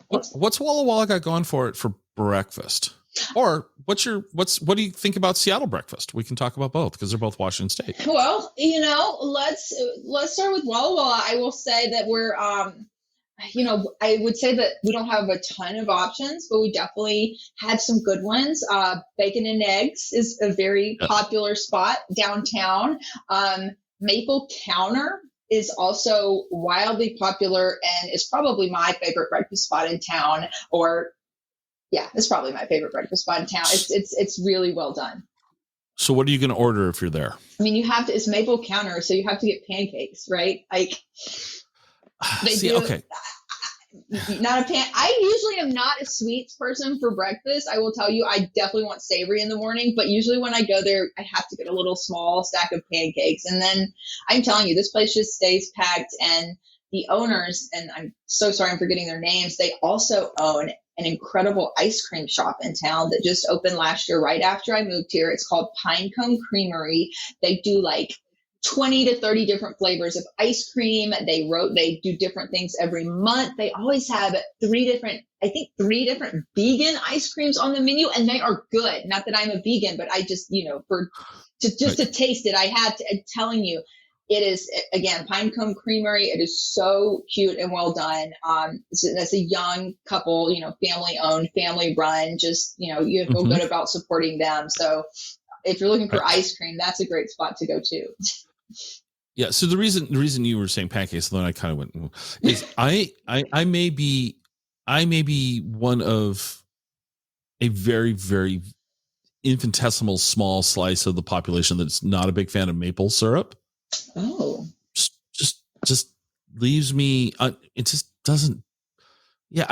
What's Walla Walla got going for it for breakfast? Or what do you think about Seattle breakfast? We can talk about both because they're both Washington State. Well, you know, let's start with Walla Walla. I will say that we're, you know, I would say that we don't have a ton of options, but we definitely had some good ones. Bacon and eggs is a very popular spot downtown. Maple Counter is also wildly popular and is probably my favorite breakfast spot in town. It's probably my favorite breakfast spot in town. It's really well done. So what are you going to order if you're there? I mean, it's Maple Counter, so you have to get pancakes, right? Like okay. Not a pan. I usually am not a sweets person for breakfast. I will tell you, I definitely want savory in the morning, but usually when I go there, I have to get a little small stack of pancakes. And then I'm telling you, this place just stays packed. And the owners, and I'm so sorry I'm forgetting their names, they also own an incredible ice cream shop in town that just opened last year right after I moved here. It's called Pinecone Creamery. They do like 20 to 30 different flavors of ice cream. They do different things every month. They always have three different vegan ice creams on the menu, and they are good. Not that I'm a vegan, but I just, you know, to taste it, I'm telling you, it is, again, Pinecone Creamery. It is so cute and well done. It's a young couple, you know, family owned, family run. Just, you know, you feel good about supporting them. So if you're looking for ice cream, that's a great spot to go to. Yeah. So the reason you were saying pancakes, then I kind of went, is I may be one of a very, very infinitesimal small slice of the population that's not a big fan of maple syrup. Oh, just leaves me. It just doesn't. Yeah,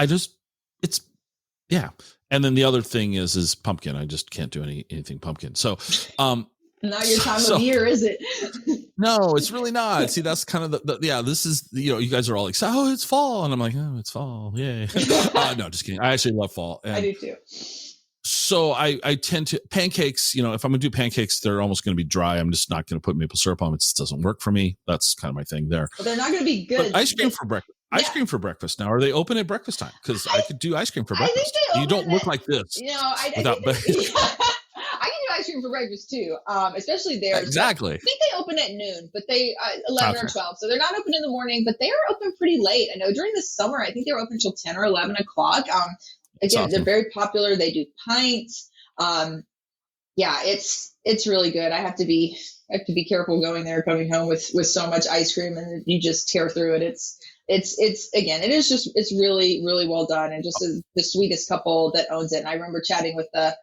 And then the other thing is pumpkin. I just can't do anything pumpkin. So, not your time of year, is it? No, it's really not. See, that's kind of this is, you know, you guys are all like, oh, it's fall. And I'm like, oh, it's fall. Yay. No, just kidding. I actually love fall. I do too. So I tend to pancakes, you know, if I'm going to do pancakes, they're almost going to be dry. I'm just not going to put maple syrup on. It just doesn't work for me. That's kind of my thing there. Well, they're not going to be good. But ice cream for breakfast. Yeah. Ice cream for breakfast now. Are they open at breakfast time? Because I could do ice cream for breakfast. You don't look like this. You know, I can do ice cream for breakfast too, especially there. Exactly. I think they open at noon, but they 11 or 12. So they're not open in the morning, but they are open pretty late. I know during the summer, I think they were open until 10 or 11 o'clock. Again, awesome. They're very popular. They do pints. It's really good. I have to be careful going there, coming home with so much ice cream, and you just tear through it. It's really, really well done, and just the sweetest couple that owns it. And I remember chatting with the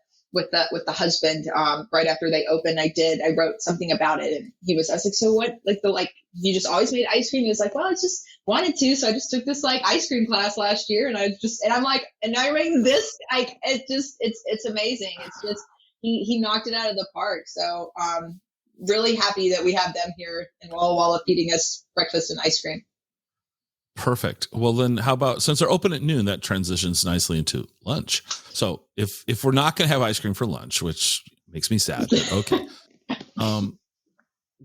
husband right after they opened. I wrote something about it, and I was like, so what, you just always made ice cream? He was like, well, I just wanted to, so I just took this ice cream class last year, and I'm like, and now you're making this, it's amazing. It's just he knocked it out of the park. So really happy that we have them here in Walla Walla feeding us breakfast and ice cream. Perfect. Well, then how about, since they're open at noon, that transitions nicely into lunch. So if we're not going to have ice cream for lunch, which makes me sad, but okay.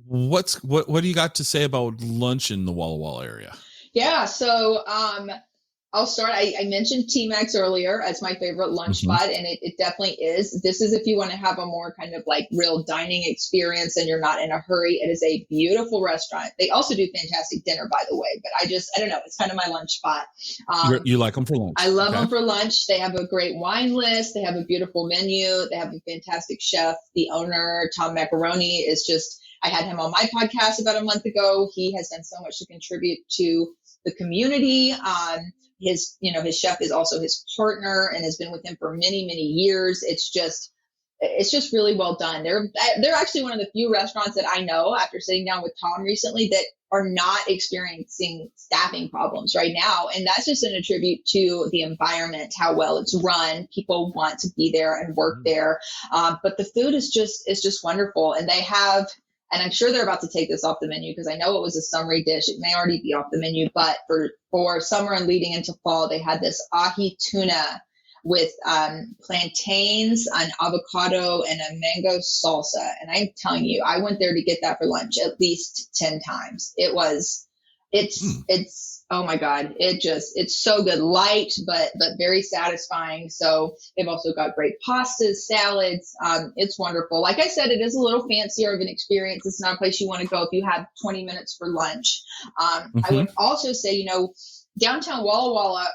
What do you got to say about lunch in the Walla Walla area? Yeah. So, I'll start. I mentioned T-Max earlier as my favorite lunch Mhm. spot, and it definitely is. This is if you want to have a more kind of like real dining experience and you're not in a hurry. It is a beautiful restaurant. They also do fantastic dinner, by the way, but I don't know. It's kind of my lunch spot. You like them for lunch. I love Okay. them for lunch. They have a great wine list. They have a beautiful menu. They have a fantastic chef. The owner, Tom Macaroni, is just, I had him on my podcast about a month ago. He has done so much to contribute to the community. His chef is also his partner and has been with him for many, many years. It's just really well done. They're actually one of the few restaurants that I know, after sitting down with Tom recently, that are not experiencing staffing problems right now. And that's just an attribute to the environment, how well it's run. People want to be there and work there. But the food is just wonderful. And they have, and I'm sure they're about to take this off the menu because I know it was a summery dish. It may already be off the menu, but for summer and leading into fall, they had this ahi tuna with plantains, an avocado, and a mango salsa. And I'm telling you, I went there to get that for lunch at least 10 times. It's oh my God, it's so good, light but very satisfying. So they've also got great pastas, salads. It's wonderful. Like I said, it is a little fancier of an experience. It's not a place you want to go if you have 20 minutes for lunch. I would also say, downtown Walla Walla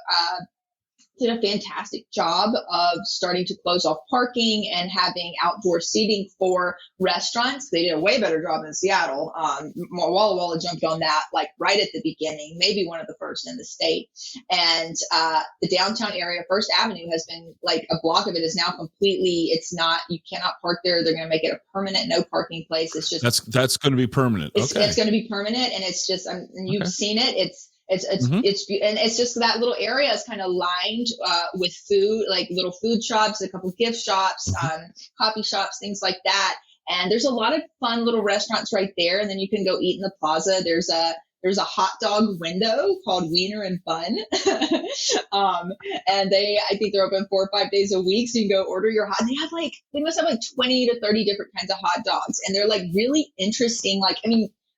did a fantastic job of starting to close off parking and having outdoor seating for restaurants. They did a way better job than Seattle. Walla Walla jumped on that like right at the beginning, maybe one of the first in the state. And the downtown area, First Avenue, has been like a block of it is now completely, you cannot park there. They're going to make it a permanent no parking place. It's just, that's going to be permanent. It's going to be permanent. And it's just, and you've seen it. And it's just that little area is kind of lined with food, like little food shops, a couple gift shops, coffee shops, things like that. And there's a lot of fun little restaurants right there. And then you can go eat in the plaza. There's a hot dog window called Wiener and Bun. And I think they're open 4 or 5 days a week. So you can go order your they must have like 20 to 30 different kinds of hot dogs. And they're like really interesting.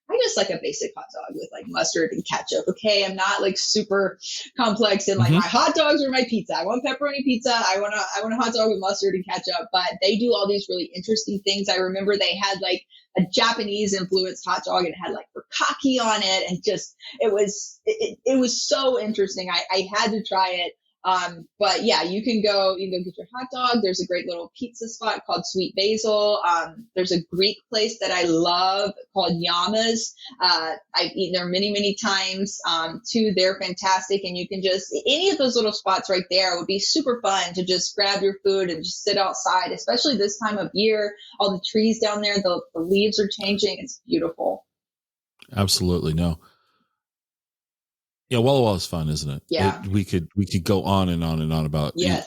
I just like a basic hot dog with like mustard and ketchup. Okay. I'm not like super complex and like my hot dogs or my pizza. I want pepperoni pizza. I want a hot dog with mustard and ketchup, but they do all these really interesting things. I remember they had like a Japanese influenced hot dog and it had like bukkake on it. And just, it was so interesting. I had to try it. But yeah, you can go get your hot dog. There's a great little pizza spot called Sweet Basil. There's a Greek place that I love called Yama's. I've eaten there many, many times, too. They're fantastic. And you can any of those little spots right there would be super fun to just grab your food and just sit outside, especially this time of year. All the trees down there, the leaves are changing. It's beautiful. Absolutely. No. Yeah, Walla Walla is fun, isn't it? Yeah. We could go on and on and on about it.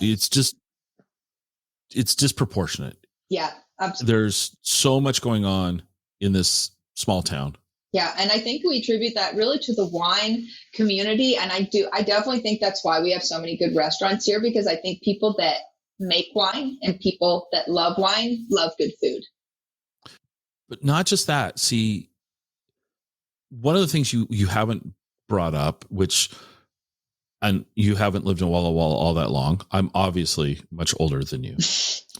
It's disproportionate. Yeah, absolutely. There's so much going on in this small town. Yeah, and I think we attribute that really to the wine community. And I definitely think that's why we have so many good restaurants here, because I think people that make wine and people that love wine love good food. But not just that. See, one of the things you haven't brought up, and you haven't lived in Walla Walla all that long. I'm obviously much older than you.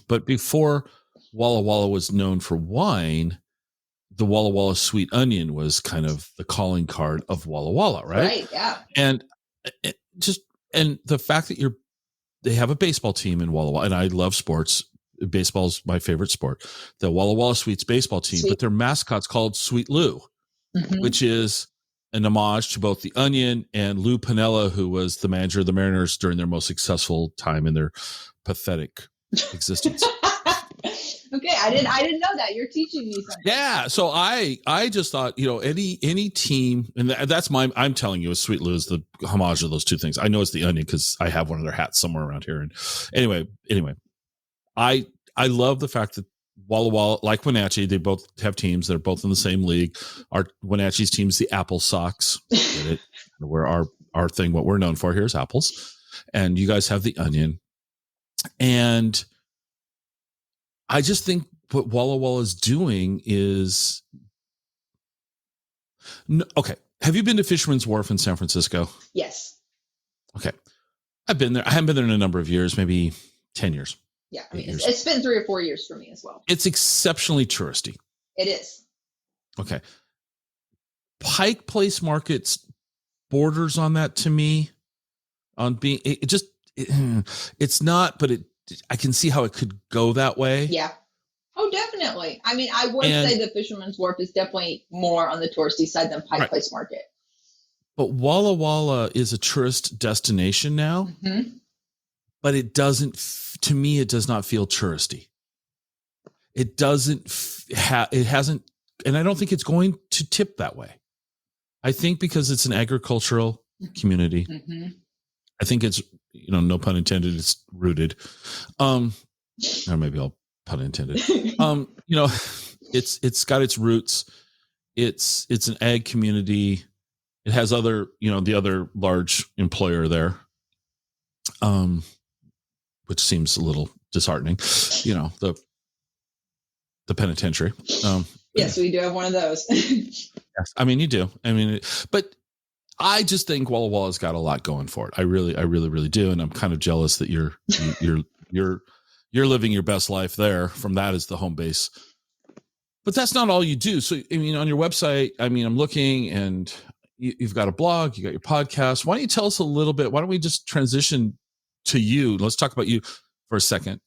But before Walla Walla was known for wine, the Walla Walla Sweet Onion was kind of the calling card of Walla Walla, right? Right, yeah. And the fact that they have a baseball team in Walla Walla, and I love sports. Baseball's my favorite sport. The Walla Walla Sweets baseball team, but their mascot's called Sweet Lou, which is an homage to both the Onion and Lou Piniella, who was the manager of the Mariners during their most successful time in their pathetic existence. Okay, I didn't know that. You're teaching me something. Yeah, so I just thought, any team, and that's I'm telling you, Sweet Lou is the homage of those two things. I know it's the Onion because I have one of their hats somewhere around here. And anyway, I love the fact that Walla Walla, like Wenatchee, they both have teams. They're both in the same league. Our Wenatchee's team is the Apple Sox. Get it? Where our thing, what we're known for here is apples. And you guys have the Onion. And I just think what Walla Walla is doing is okay. Have you been to Fisherman's Wharf in San Francisco? Yes. Okay. I've been there. I haven't been there in a number of years, maybe 10 years. Yeah, I mean, it's been 3 or 4 years for me as well. It's exceptionally touristy. It is. Okay. Pike Place Market's borders on that to me, on being it's not, but I can see how it could go that way. Yeah. Oh, definitely. I mean, I would say the Fisherman's Wharf is definitely more on the touristy side than Pike Place Market. But Walla Walla is a tourist destination now, but it doesn't, to me, it does not feel touristy. It doesn't it hasn't, and I don't think it's going to tip that way. I think because it's an agricultural community, I think it's, no pun intended, it's rooted. Or maybe I'll pun intended. It's got its roots. It's an ag community. It has other, the other large employer there, which seems a little disheartening, the penitentiary. Yes, we do have one of those. Yes, I mean, you do. I mean, but I just think Walla Walla's got a lot going for it. I really, really do. And I'm kind of jealous that you're living your best life there from that as the home base. But that's not all you do. So, I mean, on your website, I mean, I'm looking and you've got a blog, you got your podcast. Why don't you tell us a little bit? Why don't we just transition to you? Let's talk about you for a second.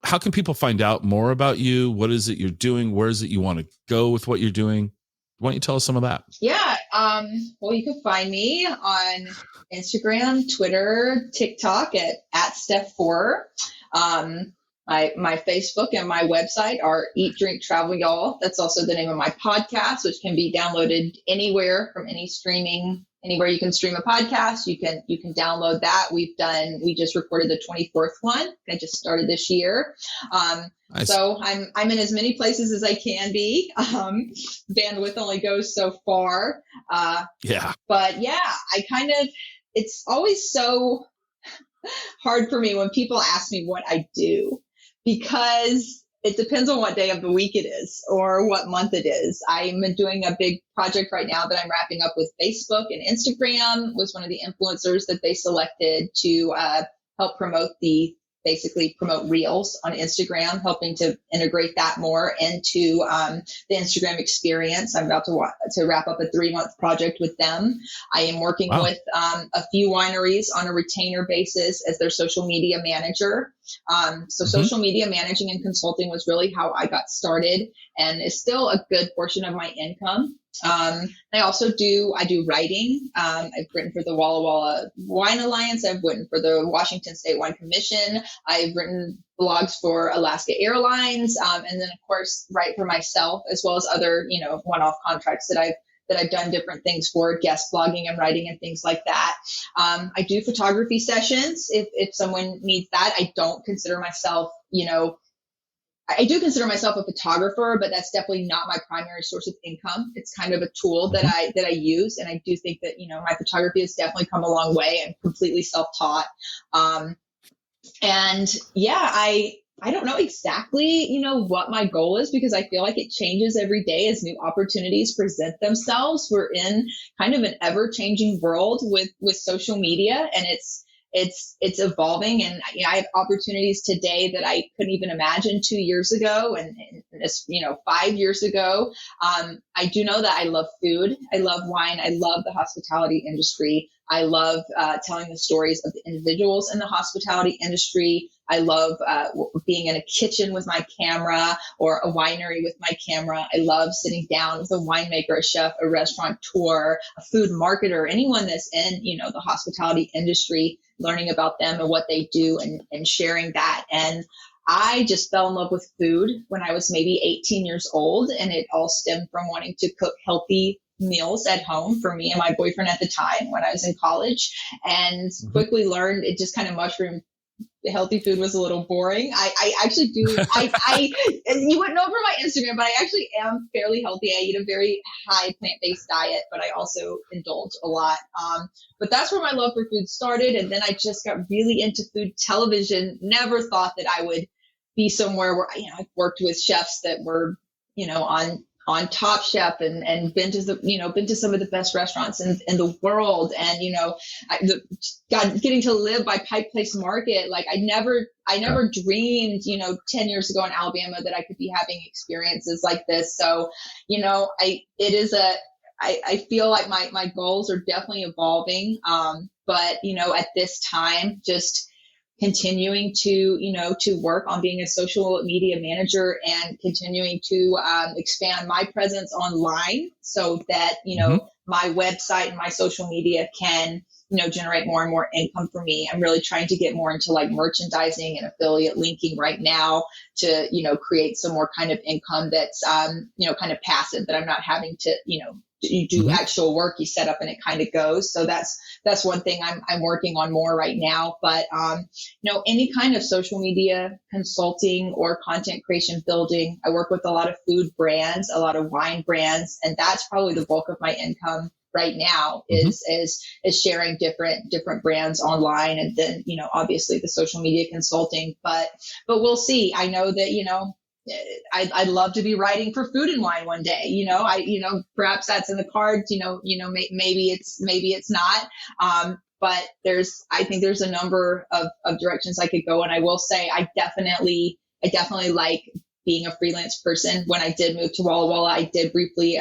How can people find out more about you? What is it you're doing? Where is it you want to go with what you're doing? Why don't you tell us some of that? Yeah. Well, you can find me on Instagram, Twitter, TikTok at Steph Forer. My Facebook and my website are Eat, Drink, Travel, Y'all. That's also the name of my podcast, which can be downloaded anywhere from anywhere you can stream a podcast. You can download that. We just recorded the 24th one. I just started this year. Nice. So I'm in as many places as I can be. Bandwidth only goes so far. Yeah. But yeah, it's always so hard for me when people ask me what I do, because it depends on what day of the week it is or what month it is. I'm doing a big project right now that I'm wrapping up with Facebook, and Instagram was one of the influencers that they selected to help promote Reels on Instagram, helping to integrate that more into the Instagram experience. I'm about to wrap up a 3-month project with them. I am working with a few wineries on a retainer basis as their social media manager. Social media managing and consulting was really how I got started, and is still a good portion of my income. I do writing. I've written for the Walla Walla Wine Alliance. I've written for the Washington State Wine Commission. I've written blogs for Alaska Airlines. And then of course, write for myself, as well as other, one-off contracts that I've done different things for, guest blogging and writing and things like that. I do photography sessions if someone needs that. I don't consider myself, I do consider myself a photographer, but that's definitely not my primary source of income. It's kind of a tool that I use. And I do think that, my photography has definitely come a long way. I'm completely self-taught. And yeah, I don't know exactly, what my goal is, because I feel like it changes every day as new opportunities present themselves. We're in kind of an ever-changing world with social media, and it's evolving, and I have opportunities today that I couldn't even imagine 2 years ago, and 5 years ago. I do know that I love food. I love wine. I love the hospitality industry. I love telling the stories of the individuals in the hospitality industry. I love being in a kitchen with my camera, or a winery with my camera. I love sitting down with a winemaker, a chef, a restaurateur, a food marketer, anyone that's in, the hospitality industry, learning about them and what they do, and sharing that. And I just fell in love with food when I was maybe 18 years old, and it all stemmed from wanting to cook healthy meals at home for me and my boyfriend at the time when I was in college, and quickly learned it just kind of mushroomed. Healthy food was a little boring. I actually do. You wouldn't know from my Instagram, but I actually am fairly healthy. I eat a very high plant-based diet, but I also indulge a lot. But that's where my love for food started. And then I just got really into food television. Never thought that I would be somewhere where, I've worked with chefs that were, on on Top Chef and been to been to some of the best restaurants in the world. And, getting to live by Pike Place Market. Like I never dreamed, 10 years ago in Alabama that I could be having experiences like this. So, I feel like my goals are definitely evolving. But, at this time, just continuing to work on being a social media manager and continuing to expand my presence online so that, my website and my social media can, generate more and more income for me. I'm really trying to get more into like merchandising and affiliate linking right now to, create some more kind of income that's, kind of passive, that I'm not having to, you do actual work, you set up and it kind of goes. So that's one thing I'm working on more right now. But, any kind of social media consulting or content creation building, I work with a lot of food brands, a lot of wine brands, and that's probably the bulk of my income right now is sharing different brands online. And then, obviously the social media consulting, but we'll see. I know that, I'd love to be writing for Food and Wine one day. Perhaps that's in the cards. Maybe it's not. But I think there's a number of directions I could go. And I will say, I definitely like being a freelance person. When I did move to Walla Walla, I did briefly,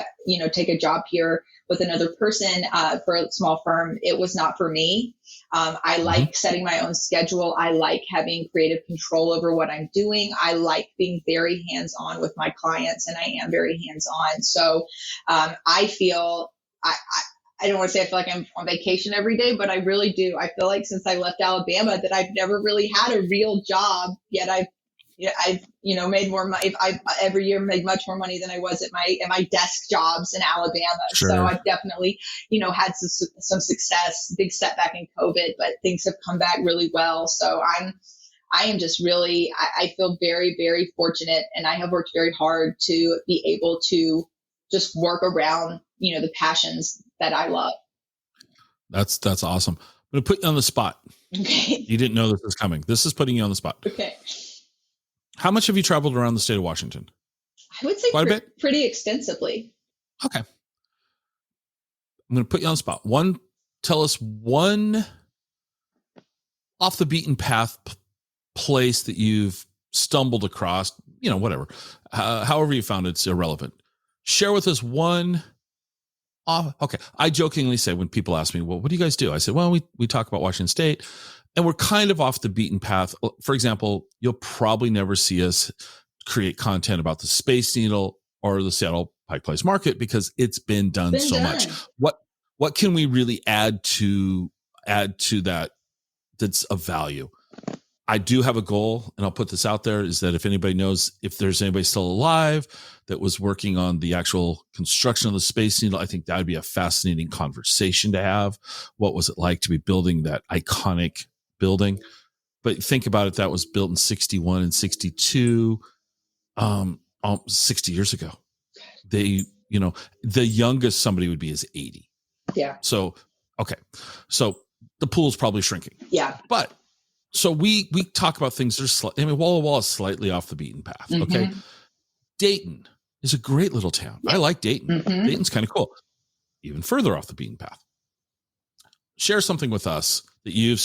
take a job here with another person for a small firm. It was not for me. I like setting my own schedule. I like having creative control over what I'm doing. I like being very hands-on with my clients, and I am very hands-on. So I feel, I don't want to say I feel like I'm on vacation every day, but I really do. I feel like since I left Alabama that I've never really had a real job, yet I've made more money. I've every year made much more money than I was at my desk jobs in Alabama. Sure. So I've definitely, had some success, big setback in COVID, but things have come back really well. So I am just really, I feel very, very fortunate, and I have worked very hard to be able to just work around, the passions that I love. That's awesome. I'm going to put you on the spot. Okay. You didn't know this was coming. This is putting you on the spot. Okay. How much have you traveled around the state of Washington? I would say quite a bit. Pretty extensively. Okay. I'm going to put you on the spot. Tell us one off the beaten path place that you've stumbled across, whatever, however you found it's irrelevant. Share with us one. Okay. I jokingly say when people ask me, well, what do you guys do? I said, well, we talk about Washington State, and we're kind of off the beaten path. For example, you'll probably never see us create content about the Space Needle or the Seattle Pike Place Market because it's been done so much. What can we really add to that that's of value? I do have a goal, and I'll put this out there, is that if anybody knows, if there's anybody still alive that was working on the actual construction of the Space Needle, I think that would be a fascinating conversation to have. What was it like to be building that iconic building? But think about it, that was built in 61 and 62, 60 years ago. The youngest somebody would be is 80. Yeah. So, okay. So the pool's probably shrinking. Yeah. But so we talk about things that are Walla Walla is slightly off the beaten path. Mm-hmm. Okay. Dayton is a great little town. Yeah. I like Dayton. Mm-hmm. Dayton's kind of cool. Even further off the beaten path. Share something with us that you've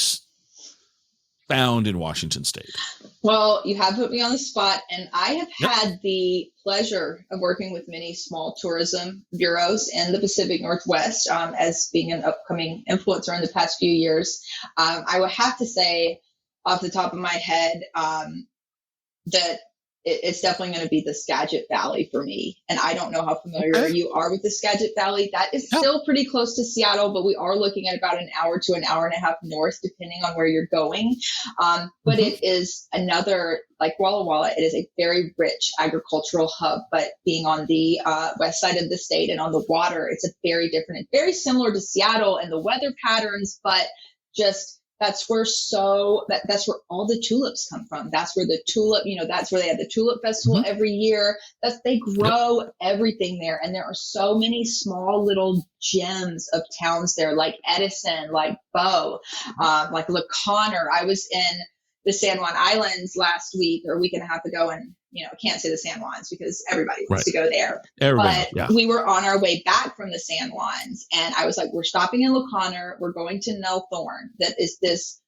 found in Washington State. Well, you have put me on the spot, and I have had the pleasure of working with many small tourism bureaus in the Pacific Northwest as being an upcoming influencer in the past few years. I would have to say off the top of my head that it's definitely going to be the Skagit Valley for me. And I don't know how familiar you are with the Skagit Valley. That is still pretty close to Seattle, but we are looking at about an hour to an hour and a half north, depending on where you're going. But it is another, like Walla Walla, it is a very rich agricultural hub, but being on the west side of the state and on the water, it's a very different, it's very similar to Seattle and the weather patterns, but just that's where that's where all the tulips come from. That's where the tulip, that's where they have the tulip festival every year. They grow everything there. And there are so many small little gems of towns there, like Edison, like Bow, like La Conner. I was in the San Juan Islands last week or a week and a half ago, and I can't say the San Juans because everybody wants to go there. Everybody, but we were on our way back from the San Juans, and I was like, we're stopping in La Conner. We're going to Nell Thorne. That is this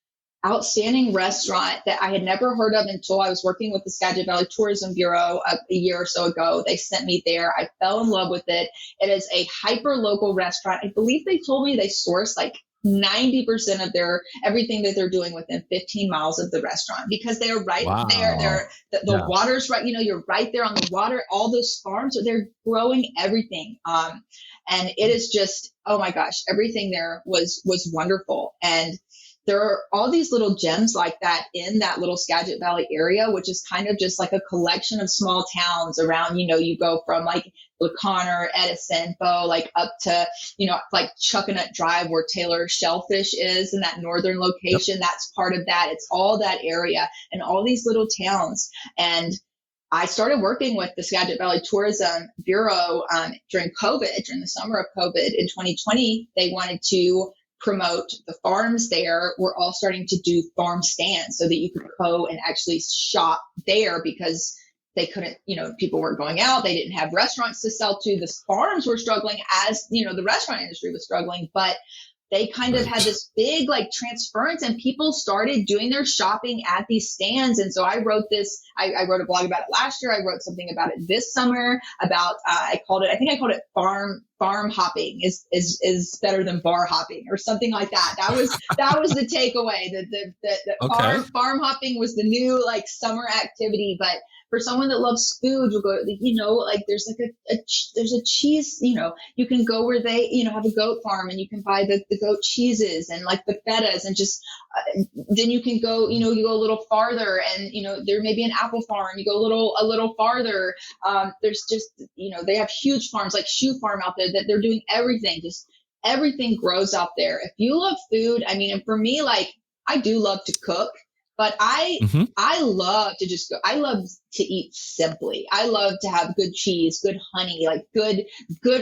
outstanding restaurant that I had never heard of until I was working with the Skagit Valley Tourism Bureau a year or so ago. They sent me there. I fell in love with it. It is a hyper local restaurant. I believe they told me they source like 90% of everything that they're doing within 15 miles of the restaurant, because they're right there. The water's right. You're right there on the water. All those farms, they're growing everything. And it is just, oh my gosh, everything there was wonderful. And there are all these little gems like that in that little Skagit Valley area, which is kind of just like a collection of small towns around, you go from like La Conner, Edison, Bow, like up to, like Chuckanut Drive where Taylor Shellfish is in that northern location. That's part of that. It's all that area and all these little towns. And I started working with the Skagit Valley Tourism Bureau during the summer of COVID in 2020. They wanted to promote the farms there. We're all starting to do farm stands so that you could go and actually shop there, because they couldn't, people weren't going out. They didn't have restaurants to sell to. The farms were struggling as, the restaurant industry was struggling, but they kind of had this big like transference, and people started doing their shopping at these stands. And so I wrote I wrote a blog about it last year. I wrote something about it this summer about, I called it farm hopping is better than bar hopping or something like that. That was the takeaway. The farm hopping was the new like summer activity. But for someone that loves food, you'll go, like there's like there's a cheese, you can go where they, have a goat farm and you can buy the goat cheeses and like the fetas, and just, then you can go, you go a little farther and, there may be an apple farm. You go a little farther. There's just, they have huge farms like Shoe Farm out there that they're doing everything. Just everything grows out there. If you love food, and for me, like I do love to cook. But I love to just go. I love to eat simply. I love to have good cheese, good honey, like good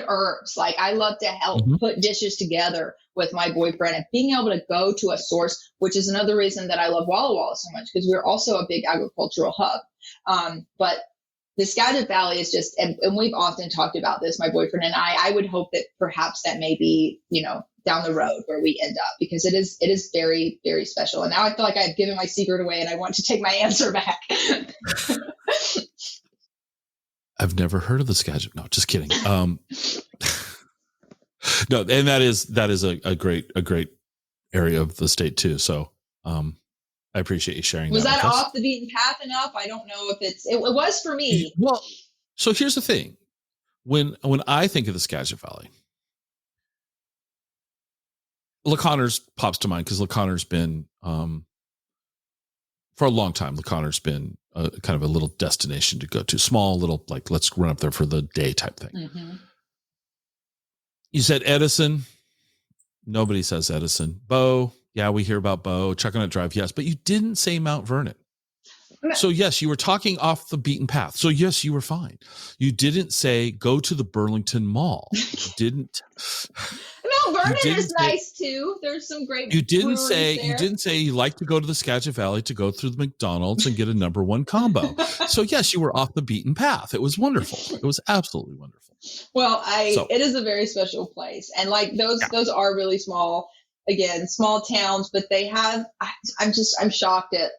herbs. Like I love to help put dishes together with my boyfriend, and being able to go to a source, which is another reason that I love Walla Walla so much, because we're also a big agricultural hub. But the Skagit Valley is just, and we've often talked about this, my boyfriend and I would hope that perhaps that may be, down the road where we end up, because it is very, very special. And now I feel like I've given my secret away and I want to take my answer back. I've never heard of the Skagit. No, just kidding. No, and that is a great area of the state too. So, I appreciate you sharing. Was that off the beaten path enough? I don't know if it was for me. Well, so here's the thing. When I think of the Skagit Valley, La Conner's pops to mind, because La Conner's been, for a long time, La Conner's been kind of a little destination to go to. Small, little, like, let's run up there for the day type thing. Mm-hmm. You said Edison. Nobody says Edison. Bow. Yeah, we hear about Bow. Chuckanut Drive. Yes. But you didn't say Mount Vernon. So yes, you were talking off the beaten path. So yes, you were fine. You didn't say go to the Burlington Mall. You didn't. Mount Vernon is nice too. There's some great. You didn't say you like to go to the Skagit Valley to go through the McDonald's and get a #1 combo. So yes, you were off the beaten path. It was wonderful. It was absolutely wonderful. Well, it is a very special place, and like those are really small. Again, small towns, but they have. I'm shocked at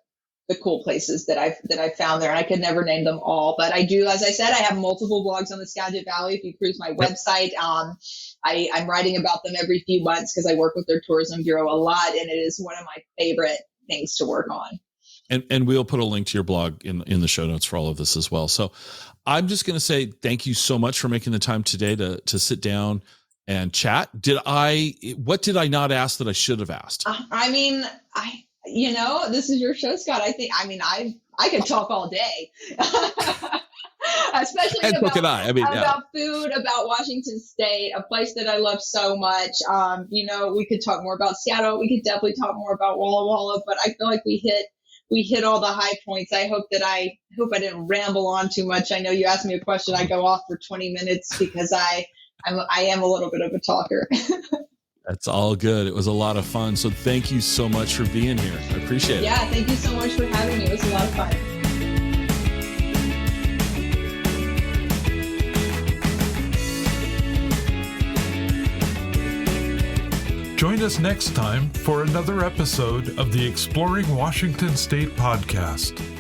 the cool places that I've found there. And I could never name them all, but I do, as I said, I have multiple blogs on the Skagit Valley. If you cruise my website, I'm writing about them every few months because I work with their tourism bureau a lot. And it is one of my favorite things to work on. And we'll put a link to your blog in the show notes for all of this as well. So I'm just going to say thank you so much for making the time today to sit down and chat. What did I not ask that I should have asked? This is your show, Scott. I could talk all day, especially about food, about Washington State, a place that I love so much. We could talk more about Seattle. We could definitely talk more about Walla Walla, but I feel like we hit all the high points. I hope I didn't ramble on too much. I know you asked me a question. I go off for 20 minutes because I am a little bit of a talker. That's all good. It was a lot of fun. So thank you so much for being here. I appreciate it. Yeah, thank you so much for having me. It was a lot of fun. Join us next time for another episode of the Exploring Washington State podcast.